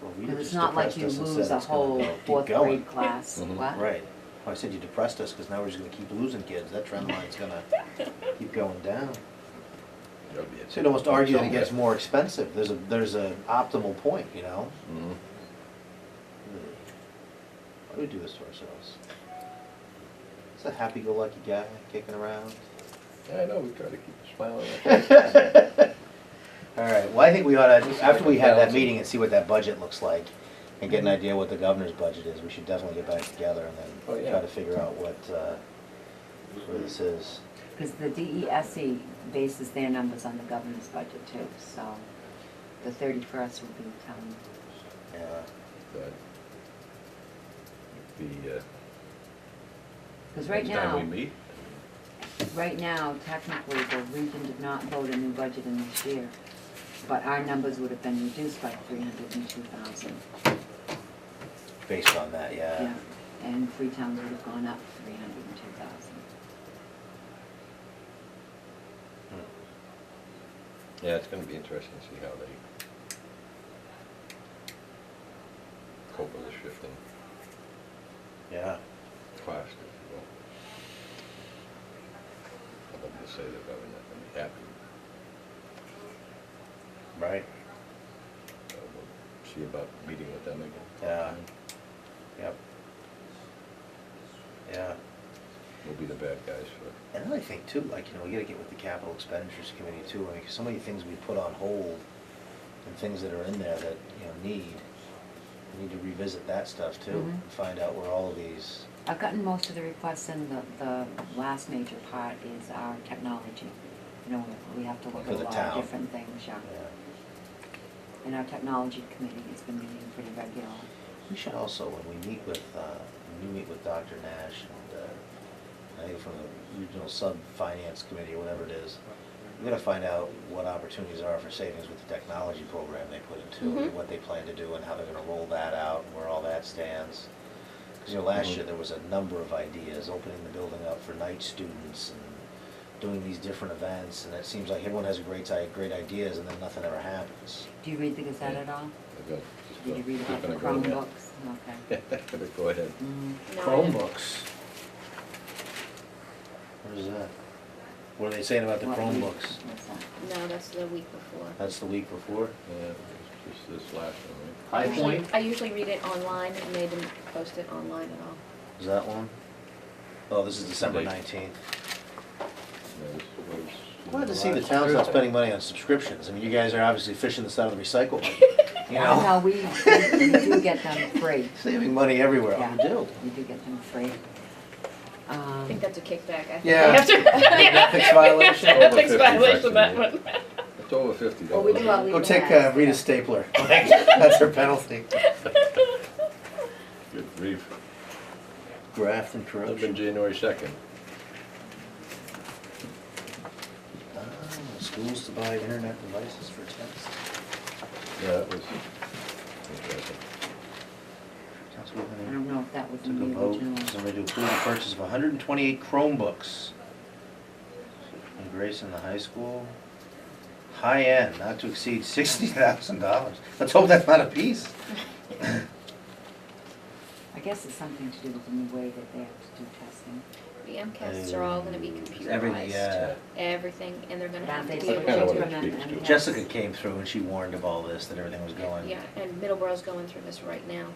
Well, we because just it's not like depressed you us and lose said a it's gonna whole keep fourth going. grade class. Mhm. What? Right. Well, I said you depressed us because now we're just gonna keep losing kids. That trend line's gonna keep going down. There'll be a So you'd almost argue that it somewhere. gets more expensive. There's an optimal point, Mhm. Why do we do this to ourselves? It's a happy-go-lucky guy kicking around. Yeah, I know, we try to keep a smile on our face. All right, well, I think we ought to, after we have that Balancing. meeting and see what that budget looks like, and get an idea what the governor's budget is, we should definitely get back together and Oh, then yeah. try to figure out what, where this is. Because the DESE bases their numbers on the governor's budget too, so the 31st would be telling. Yeah. But the, Because right next time we now, meet, technically, the region did not vote a new budget in this year, but our numbers would have been reduced by 302,000. Based on that, yeah. Yeah, and Freetown would have gone up 302,000. yeah, it's gonna be interesting to see how they cope with the shifting Yeah. cost, if you will. I'm not gonna say they're probably not gonna be happy, Right. so we'll see about meeting with them again. Yeah. Yep. Yeah. We'll be the bad guys for, And then I think too, we gotta get with the capital expenditures committee too. I mean, 'cause some of the things we put on hold and things that are in there that, we need to revisit that stuff too. Mhm. And find out where all of these, I've gotten most of the requests in. The last major part is our technology. We have to look For at a the lot town. of different things, yeah. And our technology committee has been meeting pretty regularly. We should also, when we meet with Dr. Nash and, I think from the regional sub-finance committee or whatever it is, we gotta find out what opportunities are for savings with the technology program they put into, and Mhm. what they plan to do and how they're gonna roll that out and where all that stands. Cause last year there was a number of ideas, opening the building up for night students and doing these different events, and it seems like everyone has great ideas and then nothing ever happens. Do you read the Gazette Yeah. at all? I've got, just Did you read about the keeping it going, yeah. Chromebooks? Okay. Gonna go ahead. Mm. No, Chromebooks. What is that? What are they saying about the What week? Chromebooks? What's that? No, that's the week before. That's the week before? Yeah, just this last one, I usually read it online, and they didn't post it online at all. Is that one? Oh, this is December Date. 19th. right? Yeah, this was Glad to see the last town's not Thursday. spending money on subscriptions. I mean, you guys are obviously fishing this out of the recycle bin. you know? No, we do get them free. Saving money everywhere, Yeah. we do. We do get them free. I think that's a kickback. I think Yeah. we have to- Ethics violation. Ethics Over 50 violation, that bucks a one. It's over $50. Well, we do all Go legal take ads, Rita yeah. Stapler. That's her penalty. Good grief. Graft and That'd been corruption. January 2nd. Schools to buy internet devices for tests. Yeah, that was interesting. Council I Women don't know if that was took in a the vote, original. somebody to approve the purchase of 128 Chromebooks. In Grace in the high school. High end, not to exceed $60,000. Let's hope that's not a piece. I guess it's something to do with the new way that they have to do testing. The MCAS are all gonna be computerized. Everything, yeah. Everything, and they're gonna But have aren't to they be That's kinda able what to. it speaks to. Jessica came through and she warned of all this, that everything was going. Yeah, and Middleborough's going through this right now.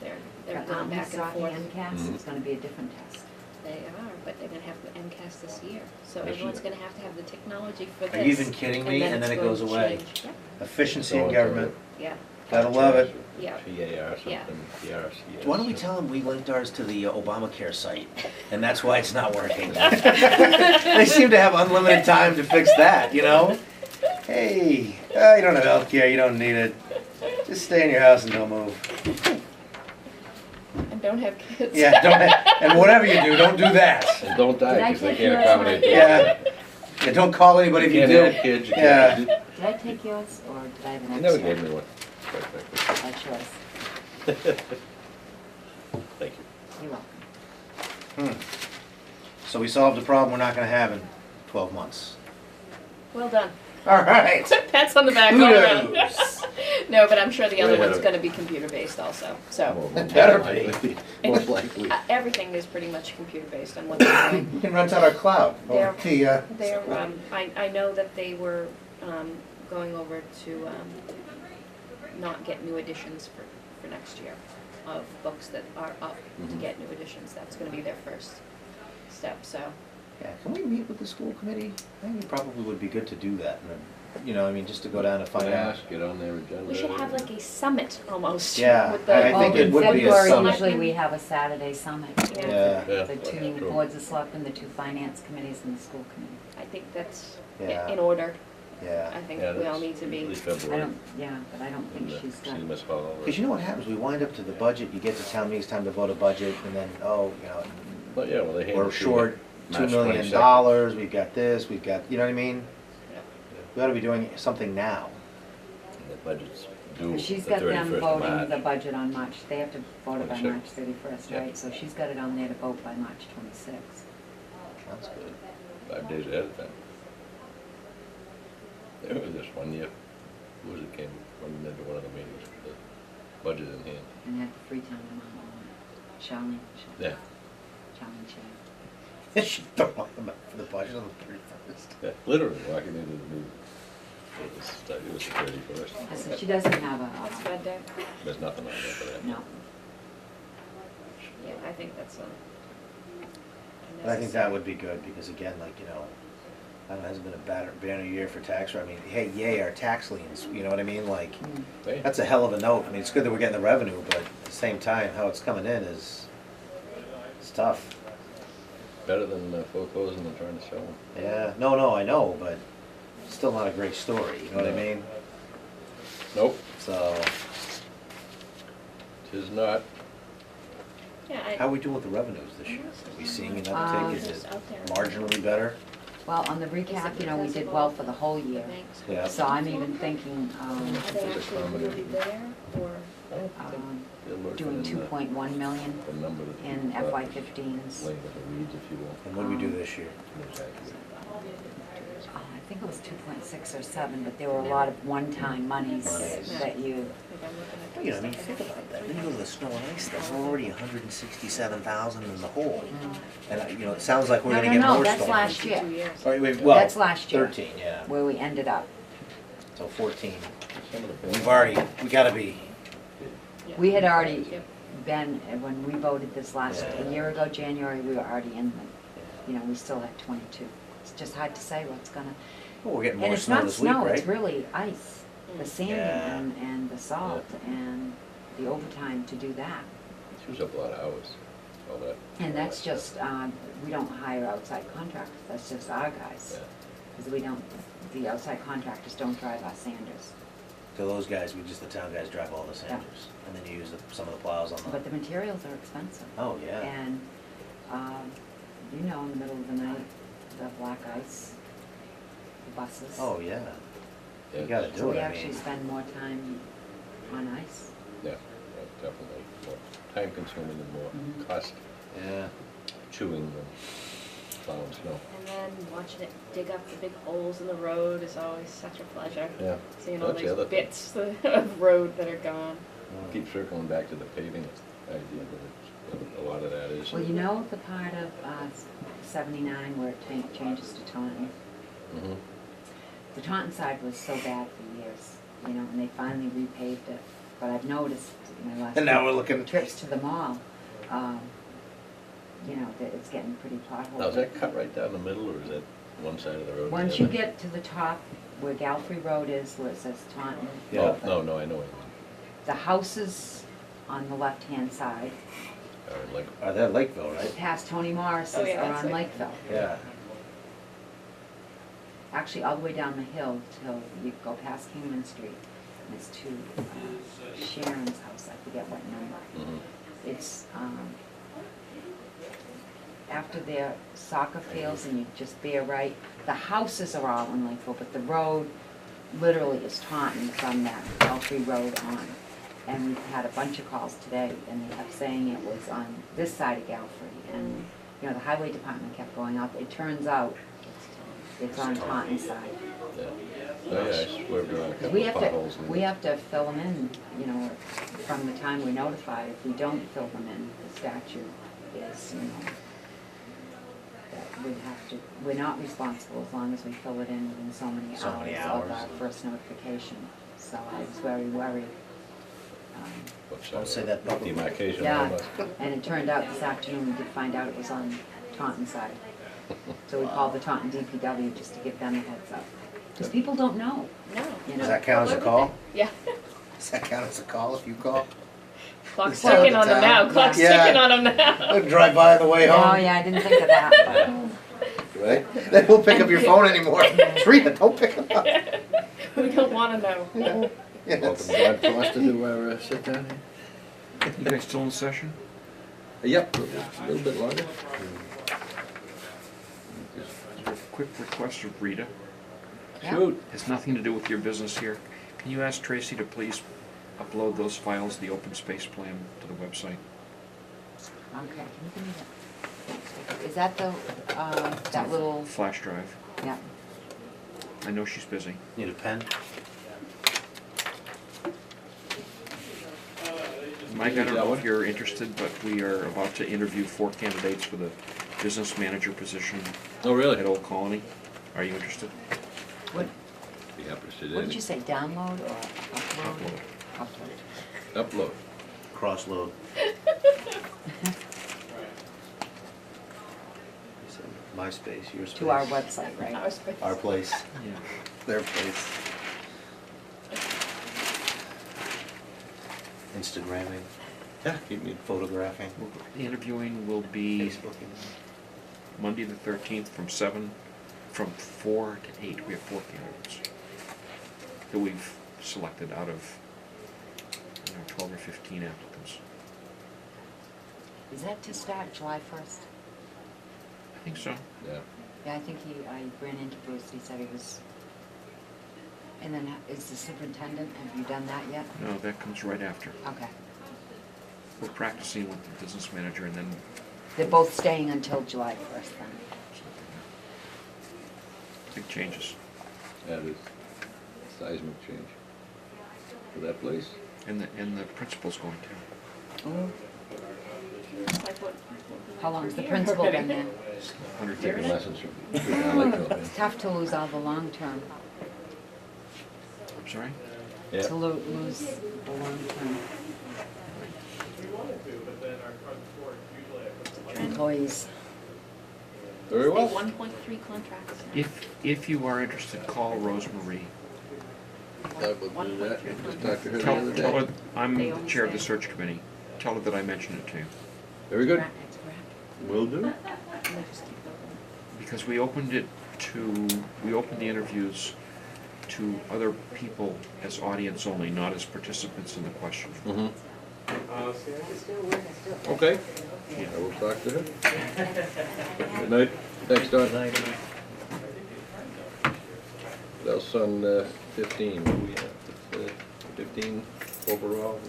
They're But going back and forth. MCAS, Mhm. it's gonna be a different test. They are, but they're gonna have the MCAS this year. So This everyone's year. gonna have the technology for this. Are you even kidding me? And then it's it going goes to away. change. Yeah, Efficiency in Going government, yeah, gotta love it. yeah. PAR Yeah. something, PRCS. Why don't we tell them we linked ours to the Obamacare site, and that's why it's not working? They seem to have unlimited time to fix that, you know? Hey, you don't have healthcare, you don't need it. Just stay in your house and don't move. And don't have kids. Yeah, and whatever you do, don't do that. And don't Did I die, because they take can't yours, accommodate Mike? that. Yeah, don't call anybody if you can't do. have kids, you Yeah. can't. Did I take yours, or did I have an You extra? never gave me one. Quite frankly. By choice. Thank you. You're welcome. So we solved a problem we're not gonna have in 12 months. Well done. All right. Pats on the back all around. Kudos. No, but I'm sure the other Way ahead one's of- gonna be computer-based also, so. More better likely. Most likely. Everything is pretty much computer-based on what they're doing. You can rent out our cloud. There. Or the, They're, I know that they were, going over to, not get new editions for next year of books that are up to Mhm. get new editions. That's gonna be their first step, so. Yeah, can we meet with the school committee? I think it probably would be good to do that. You know, I mean, just to go down and find out. Ask, get on their agenda. We should have like a summit almost. Yeah, with the- I think Well, it would be a In February, summit. usually we have a Saturday summit. Yeah. Yeah. Yeah, The that's two true. boards of selectmen, the two finance committees, and the school committee. I think that's Yeah. in order. Yeah. I think Yeah, we all that's need to be. usually I February. don't, yeah, but I don't think in the she's got. CMS hall. Because you know what happens? We wind up to the budget, you get to town meeting, it's time to vote a budget, and then, oh, you know, But yeah, well, they hand we're it to you short $2 March million, 22nd. we've got this, we've got, you know what I mean? Yeah. We ought to be doing something now. And the budget's due the She's got 31st them of voting the March. budget on March, they have to vote it by 26th. March 31st, Yeah. right? So she's got it on there to vote by March 26th. That's good. 5 days ahead of time. There was this one year, who was it came from into one of the meetings, with the budget in hand. And had the Freetown amount on it. Charlene, Yeah, Charlene Shea. She throw them out for the budget on the 31st. yeah, literally walking into the meeting. It was the 31st. I said, she doesn't have That's a, bad day. There's nothing on there for that. no. Yeah, I think that's But I think that would be good, because again, like, you know, I don't know, it hasn't been a banner year for tax, I mean, hey, yay, our tax liens, you know what I mean? Like, Mm. Hey, that's a hell of a note. I mean, it's good that we're getting the revenue, but at the same time, how it's coming in is, it's tough. better than foreclosing and trying to sell them. Yeah, no, I know, but still not a great story, you know what I mean? Nope, So, tis not. Yeah, how are we doing with the revenues this year? Are we seeing an uptick? Is it Out there. marginally better? Well, on the recap, you know, we did well for the whole year. Yeah. So I'm even thinking, Are they There's a actually really combination. there, or? They're working doing in 2.1 million the number that in people thought FY15's. laying with the weeds, if you will. And what do we do this year? Exactly. I think it was 2.6 or 7, but there were a lot of one-time monies that you, Well, you know, I mean, think about that. Then you go to the snow and ice stuff, we're already 167,000 in the hole. And, you know, it sounds like we're No, gonna no, get no, more that's snow. last year. 2 years. All right, wait, well, That's last year. 13, yeah. where we ended up. So 14. Some of the We gotta be, Yeah. We had already Yep. been, when we voted this last, Yeah. a year ago, January, we were already in the, you know, we still had 22. It's just hard to say what's gonna, well, we're getting and more it's snow not this week, snow, it's right? really ice. the sanding Yeah. and the salt and the overtime to do that. Chews up a lot of hours, all that. And that's just, we don't hire outside contractors, that's just our guys. Yeah. Because we don't, the outside contractors don't drive our sanders. So those guys, the town guys drive all the sanders, and then you use some of the plows on But the materials are expensive. Oh, yeah. And, you know, in the middle of the night, the black ice, the buses. Oh, yeah. Yeah. You gotta So do we it, I actually mean. spend more time on ice. Yeah, definitely. More time consuming and more Mhm. cost Yeah. chewing than plowing snow. And then watching it dig up the big holes in the road is always such a pleasure. Yeah. Seeing all That's the other these thing. bits of road that are gone. Keep circling back to the paving idea, but it's, a lot of that is. Well, you know the part of 79 where it changes to Taunton? Mhm. The Taunton side was so bad for years, you know, and they finally repaved it. But I've noticed in my last And now we're looking. trips to the mall, you know, that it's getting pretty pothole. Now, is that cut right down the middle, or is that one side of the road? or the Once you other? get to the top where Galfrey Road is, where it says Taunton, Yeah. Oh, no, I know what you the houses on the left-hand side, mean. Like, They're Lakeville, right? past Tony Morris's, Oh, yeah, are that's on it. Lakeville. Yeah. Actually, all the way down the hill till you go past Kingman Street, and it's to Sharon's house, I forget what number. mhm. It's, after their soccer fields, and you just bear right, the houses are all in Lakeville, but the road literally is Taunton from that Belfry Road on. And we've had a bunch of calls today, and they kept saying it was on this side of Galfrey, and, you know, the highway department kept going up. It turns out it's on Taunton side. Yeah. Oh, yeah, I swerved around a 'Cause couple we of have potholes. to, we have to fill them in, you know, from the time we're notified. If we don't fill them in, the statute is, you know, that we have to, we're not responsible as long as we fill it in within so many So many hours of hours. our first notification. So I was very worried. What side Don't of say the that publicly. Demarcation. Yeah, almost. and it turned out this afternoon, we did find out it was on Taunton side. So we called the Taunton DPW just to give them a heads up. Because people don't know, No. you Does know. that count as a call? Yeah. Does that count as a call if you call? Clock's Tell ticking the on them town. now. Clock's Yeah. ticking on them now. Drive by on the way home. Oh, yeah, I didn't think of that, but. Right? They won't pick up your phone anymore. Rita, don't pick it up. We don't want to know. Yeah. Yes. Welcome, John Foster, to our sit down here. You guys still in session? Yep, a little bit longer. Quick request of Rita. Yeah. Shoot. Has nothing to do with your business here. Can you ask Tracy to please upload those files, the open space plan, to the website? Okay, can you give me that? Is that the, that little, Flash drive. yeah, I know she's busy. Need a pen? Mike, I don't know if you're interested, but we are about to interview 4 candidates for the business manager position Oh, really? at Old Colony. Are you interested? what, Be interested what in did you it. say, download or upload? Upload. Upload. Crossload. MySpace, your space. To our website, right? Our space. Our place, Yeah. their place. Instagramming, Yeah, keep me. photographing, The interviewing will be Facebooking. Monday the 13th from 4 to 8. We have 4 candidates that we've selected out of, 12 or 15 applicants. Is that to start July 1st? I think so. Yeah. Yeah, I think I ran into Bruce, he said he was, and then is the superintendent, have you done that yet? No, that comes right after. Okay. We're practicing with the business manager and then They're both staying until July 1st then. big changes. That is seismic change for that place. And the principal's going to. Ooh, Like what? how long's the Here principal been already. there? 100 Taking years. lessons from down Lakeville. It's tough to lose all the long term, I'm sorry? Yeah. to lose the long term employees. Very well. 1.3 contracts. If you are interested, call Rosemarie I will do that. Just talked to her the Tell other her, day. I'm They the always chair of the say- search committee. Tell her that I mentioned it to you. Very good. It's wrapped. Will do. And they just keep going. Because we opened the interviews to other people as audience only, not as participants in the question. Mm-hmm. Okay, Yeah. I will talk to her. Good night. Thanks, Don. What else on 15? What do we have? 15 overall?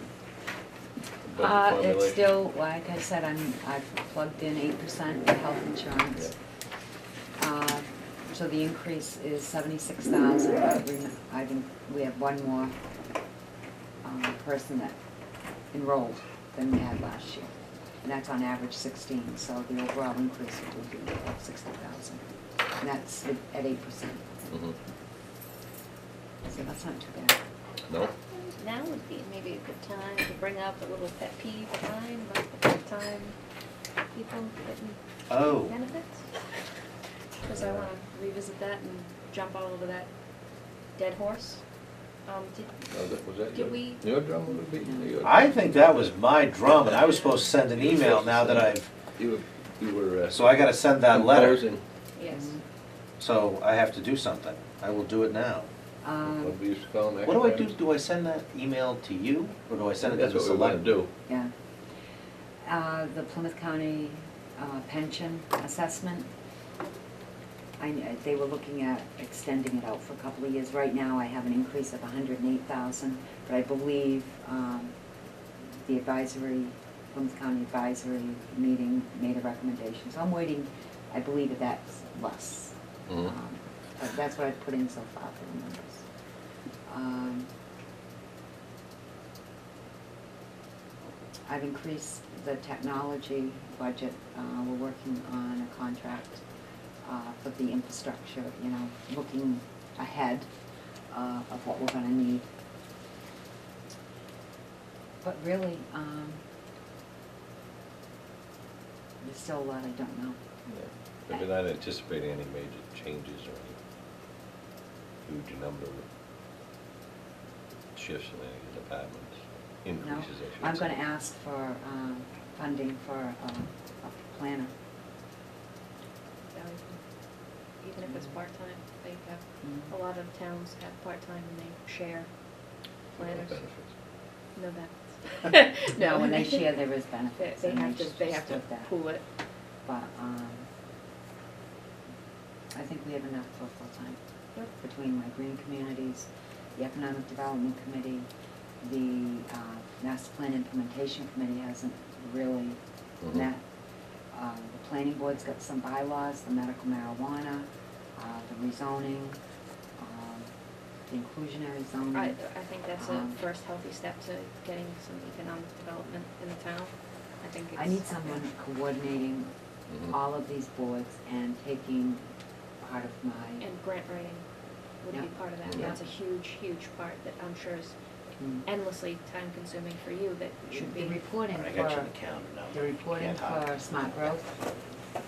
Budget It's formulation? still, like I said, I've plugged in 8% for health insurance. So the increase is 76,000, but we have one more person that enrolled than we had last year. And that's on average 16, so the overall increase would be about 60,000. And that's at 8%. Mhm. So that's not too bad. No? Now would be maybe a good time to bring up a little pet peeve of mine about the part-time people getting Oh, benefits. Because I want to revisit that and jump all over that dead horse. Was that Did we- your drum would be? Your- I think that was my drum, and I was supposed to send an email now that I've, You were. so I gotta send that letter. composing. Yes. So I have to do something. I will do it now. What we used to call them. What do I do? acronyms. Do I send that email to you, or do I send it to That's the what we want select? to do. Yeah. The Plymouth County pension assessment, they were looking at extending it out for a couple of years. Right now, I have an increase of 108,000, but I believe the Plymouth County advisory meeting made a recommendation. So I'm waiting, I believe that that's less. Mhm. But that's what I've put in so far for the numbers. I've increased the technology budget. We're working on a contract for the infrastructure, looking ahead of what we're gonna need. But really, there's still a lot I don't know. Yeah. But we're not anticipating any major changes or any huge number of shifts in any departments, No, increases, I should I'm say. gonna ask for funding for a planner. Even if it's part-time, they have, Mhm. a lot of towns have part-time and they share No planners. benefits. No benefits. No, when they share, there is benefits. They and have to split that. pool it. But, I think we have enough for full-time. Yep. Between my green communities, the Economic Development Committee, the Master Plan Implementation Committee hasn't really Mhm. met. The Planning Board's got some bylaws, the medical marijuana, the rezoning, the inclusionary zoning. I think that's a Um, first healthy step to getting some economic development in the town. I think it's. I need someone coordinating Mhm. all of these boards and taking part of my, And grant writing would be Yeah. part of that. Yeah. That's a huge, huge part that I'm sure is mm, endlessly time consuming for you that should be. the reporting I got you for, on the calendar now. the reporting Can't hide. for smart growth,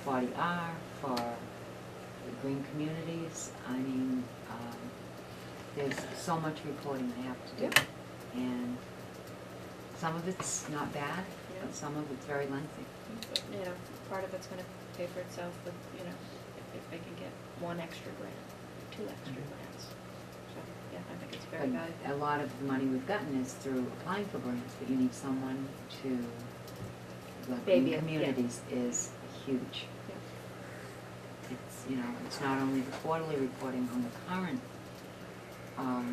40R, for the green communities. I mean, there's so much reporting I have to do. Yep. And some of it's not bad, Yeah. but some of it's very lengthy. Part of it's gonna pay for itself with, if they can get one extra grant, two extra grants. So, yeah, I think it's very But valuable. a lot of the money we've gotten is through applying for grants, but you need someone to, the Baby green it, yeah. communities is huge. Yeah. It's, it's not only the quarterly reporting on the current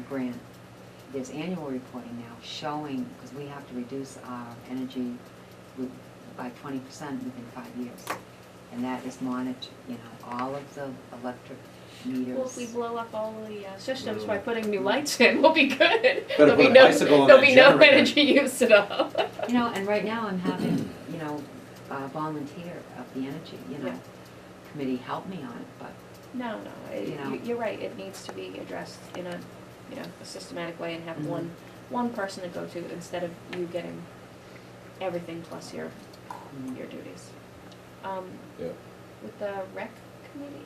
grant, there's annual reporting now showing, because we have to reduce our energy by 20% within 5 years. And that is monitored, all of the electric meters. Well, if we blow up all the systems by putting new lights in, we'll be good. Better There'll be put a no, bicycle in there'll that be no generator. energy use at all. And right now I'm having, a volunteer of the energy, Yeah. committee help me on it, but No, You know. you're right, it needs to be addressed in a systematic way and have Mhm. one person to go to instead of you getting everything plus your mm, duties. Yeah. With the rec committee,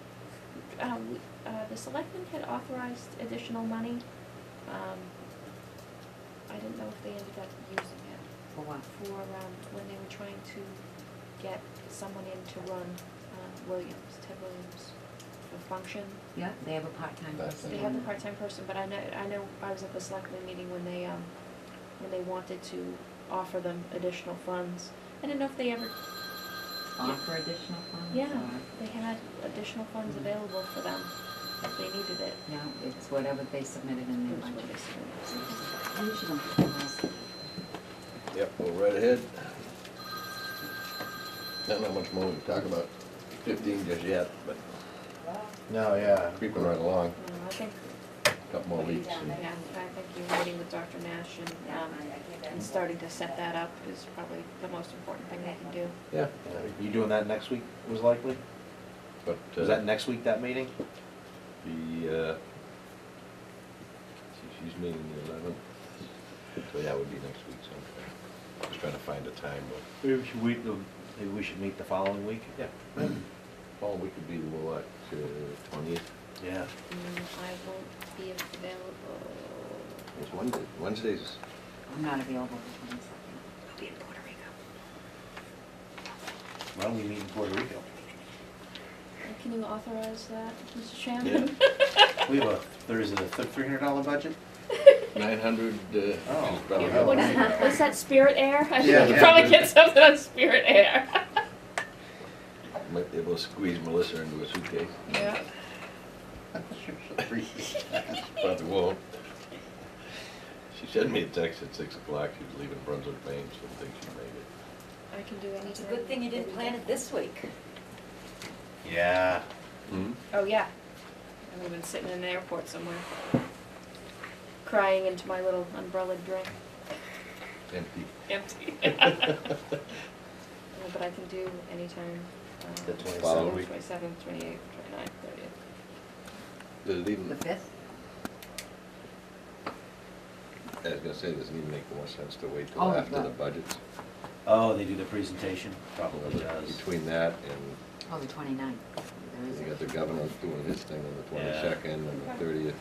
the selectmen had authorized additional money I didn't know if they ended up using it For what? for, when they were trying to get someone in to run, Ted Williams, for function. Yeah, they have a part-time Part-time. person. They have a part-time person, but I know I was at the selectmen meeting when they wanted to offer them additional funds. I didn't know if they ever, Offer additional funds? yeah, or- they had additional funds available for them if they needed it. Yeah, it's whatever they submitted in their That's what budget. they said. I usually don't put them else. Yep, go right ahead. Not know much more to talk about 15 just yet, but No, yeah. creeping right along, I think, a couple more weeks. yeah, I think you're meeting with Dr. Nash and starting to set that up is probably the most important thing they can do. Yeah, You doing that next week, was likely? but, Was that next week, that meeting? she's meeting the 11th, so yeah, it would be next week sometime. Just trying to find a time, but Maybe we should wait, maybe we should meet the following week? Yeah. fall week would be what, 20th? Yeah. I won't be available. It's Wednesday, Wednesdays. I'm not available the 22nd. I'll be in Puerto Rico. Why don't we meet in Puerto Rico? Can you authorize that, Mr. Chairman? We have is it a $300 budget? 900, Oh. is probably Yeah. What's that, Spirit Air? I Yeah, could yeah. probably get something on Spirit Air. Might be able to squeeze Melissa into a suitcase. Yeah. Probably won't. She sent me a text at 6 o'clock, she was leaving Brunswick, Maine, so I think she'd make it. I can do anything. It's a good thing you didn't plan it this week. Yeah. Hmm? Oh, yeah. I would have been sitting in an airport somewhere, crying into my little umbrella drink. Empty. Empty. But I can do anytime. The 27th. Following week. 27th, 28th, 29th, 30th. Does it even, The 5th? I was gonna say, does it even make more sense to wait till Oh, after the right. budgets? Oh, they do the presentation? Probably does. Between that and, Oh, the 29th. There is you a- got the governor doing his thing on the Yeah. 22nd and the 30th,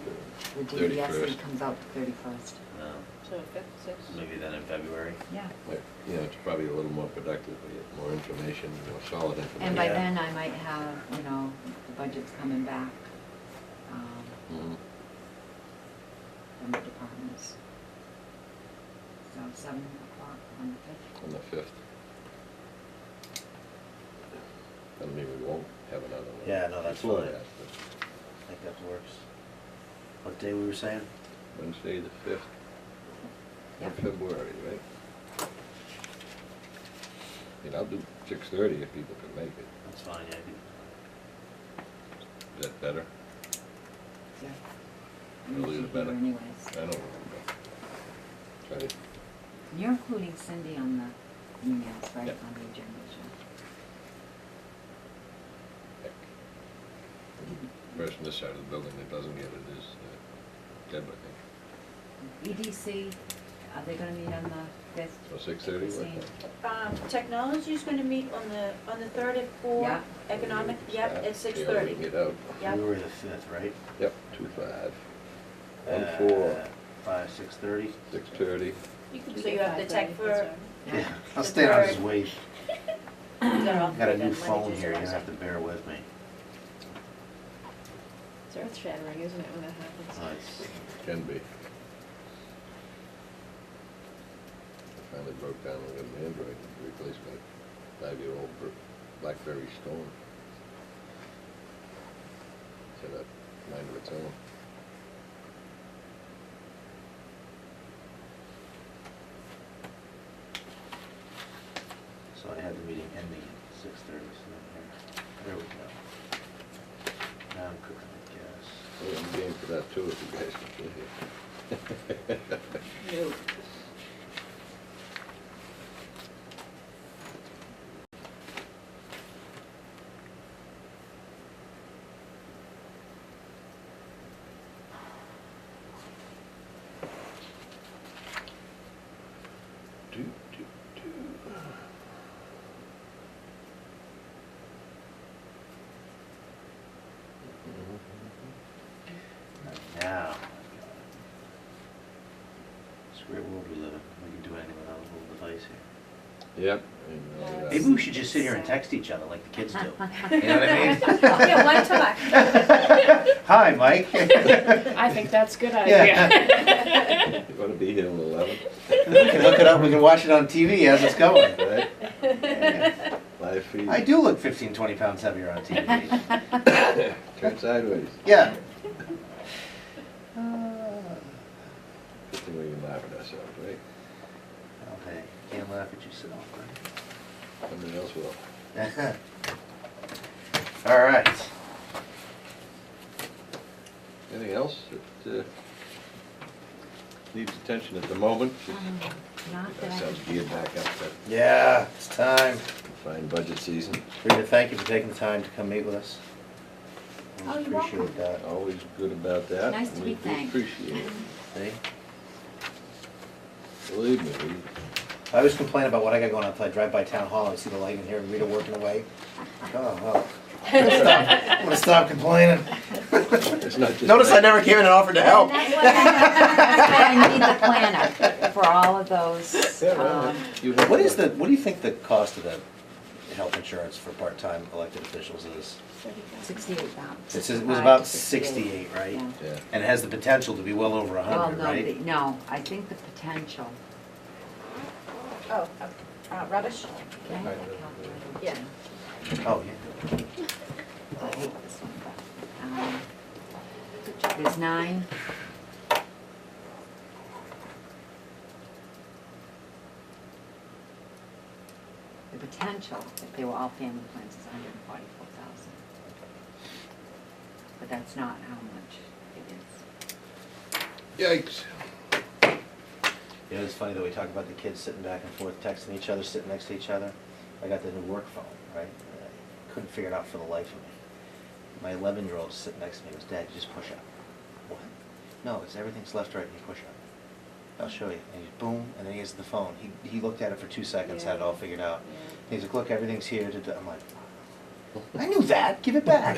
The 31st. DESE comes out the 31st. No, So 5th, 6th. maybe then in February. Yeah. Like, you know, it's probably a little more productive, we get more information, more solid information. And by Yeah. then I might have, you know, the budget's coming back, Mhm. from the departments. So 7 o'clock on the 5th. On the 5th. Doesn't mean we won't have another one. Yeah, no, that's before fine. that, I think that works. What day we were saying? but Wednesday, the 5th Yeah. of February, right? I mean, I'll do 6:30 if people can make it. That's fine, yeah. Is that better? Yeah. Earlier the Usually better. here anyways. I don't remember. Try to, You're including Cindy on the emails, right, Yep. on the agenda, person this side of the building that doesn't get it is Deb, I think. EDC, are they gonna meet on the 5th? So 6:30, Technology's gonna meet on the 3rd at 4. Yeah. Economic, yep, at 6:30. Get out. Yep. February the 5th, right? Yep, 2:05. 1:04, 5, 6:30? 6:30. You could So do you have the tech for- that's all right. Yeah, I'll The stay on his third. way. You got all Got a three new done, phone Monday, here, you're gonna Tuesday, have to bear with me. It's earth shattering, isn't it, when that happens? Can be. I finally broke down and got an Android replacement, 5-year-old BlackBerry Storm. It's got a mind of its own. So I had the meeting ending at 6:30, so there we go. Now I'm cooking, I guess. Oh, I'm game for that too, if you guys can get here. No. Do, do, do. Now, It's a great world we live in. We can do anything without a little device here. Yep. Maybe we should just sit here and text each other like the kids do. You know what I mean? Yeah, one talk. Hi, Mike. I think that's a good idea. You wanna be here till 11? We can hook it up, we can watch it on TV as it's going. Right? Live feed. I do look 15, 20 pounds heavier on TV. Turn sideways. Yeah. Good thing we can laugh at ourselves, right? Oh, hey, can't laugh at yourself, Somebody else will. right? All right. Anything else that needs attention at the moment? Not that I Ourselves can- geared back up to Yeah, it's time. fine budget season. Rita, thank you for taking the time to come meet with us. Oh, Always you're welcome. appreciate that. Always good about that. Nice to We be do thanked. Appreciate it. See? Believe me, I always complain about what I got going on until I drive by town hall and see the light in here and Rita working away. Oh, well. I'm gonna stop complaining. it's not just. Notice I never came in and offered to help. That's why I need the planner for all of those. Yeah, right. You have- What do you think the cost of the health insurance for part-time elected officials is? 68 pounds. It was about 68, right? Yeah. Yeah. And it has the potential to be well over Well, 100, no, right? no, I think the potential. Oh, rubbish? Okay? Yeah. Oh, yeah. I hate this one, but, there's 9. The potential, if they were all family plans, is 144,000. But that's not how much it is. Yikes. You know, it's funny that we talk about the kids sitting back and forth, texting each other, sitting next to each other. I got the new work phone, right? I couldn't figure it out for the life of me. My 11-year-old was sitting next to me, goes, Dad, you just push up. What? No, it's everything's left, right, and you push up. I'll show you. And he's boom, and then he gets the phone. He looked at it for 2 seconds, had it all figured out. He's like, look, everything's here. I'm like, I knew that. Give it back.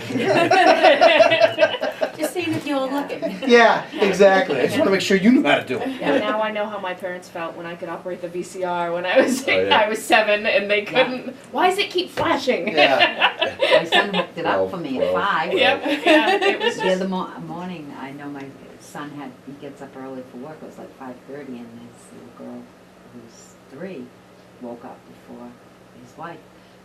Just seeing if you were looking. Yeah, exactly. I just want to make sure you knew how to do it. Yeah, now I know how my parents felt when I could operate the VCR when I was Oh, yeah. I was 7 and they couldn't. Why does it keep flashing? Yeah. My son hooked it up for me at 5. Yep. Yeah. It was The just. other morning, I know my son he gets up early for work, it was like 5:30, and this little girl who's 3 woke up before his wife.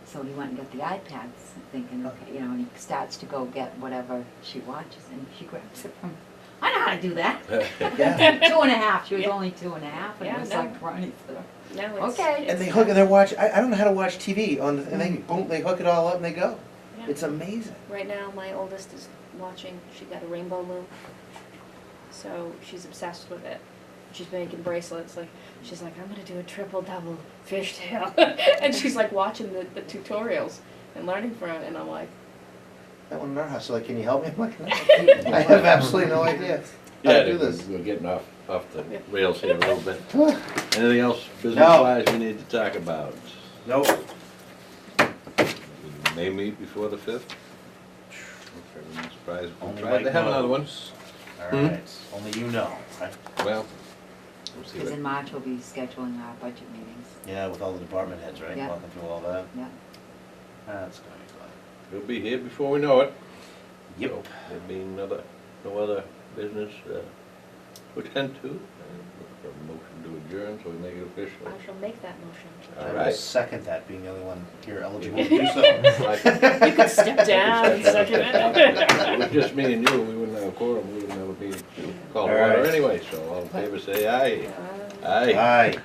So he went and got the iPads, thinking, okay, and he starts to go get whatever she watches, and she grabs it from, I know how to do that. Yeah. 2.5, she was Yeah. only 2.5, and Yeah, it was no. like running through. No, it's, Okay. And they hook and they're watching. I don't know how to watch TV on, and they boom, they hook it all up and they go. Yeah. It's amazing. Right now, my oldest is watching. She got a rainbow loom, so she's obsessed with it. She's making bracelets. She's like, I'm gonna do a triple double fishtail, and she's like watching the tutorials and learning from it. And I'm like, That one in our house. So like, can you help me? I'm like, no. I have absolutely no idea how to do this. We're getting off the rails here a little bit. No. Anything else business-wise we need to talk about? Nope. We may meet before the 5th. If everyone's surprised, we'll Only try Mike to have another one. knows. All right. Only you know, right? Well, we'll see Because what. in March, we'll be scheduling our budget meetings. Yeah, with all the department heads, right? Yeah. Walking through all that. Yeah. That's gonna be fun. We'll be here before we know it. Yep. So, there being no other business to attend to. Look for a motion to adjourn, so we make it official. I shall make that motion. All I will right. second that, being the only one here eligible to do so. You could step down and second It was it. just me and you, we wouldn't have a quorum, we wouldn't have a meeting to call All to order right. anyway, so all in favor say aye. Aye. Aye.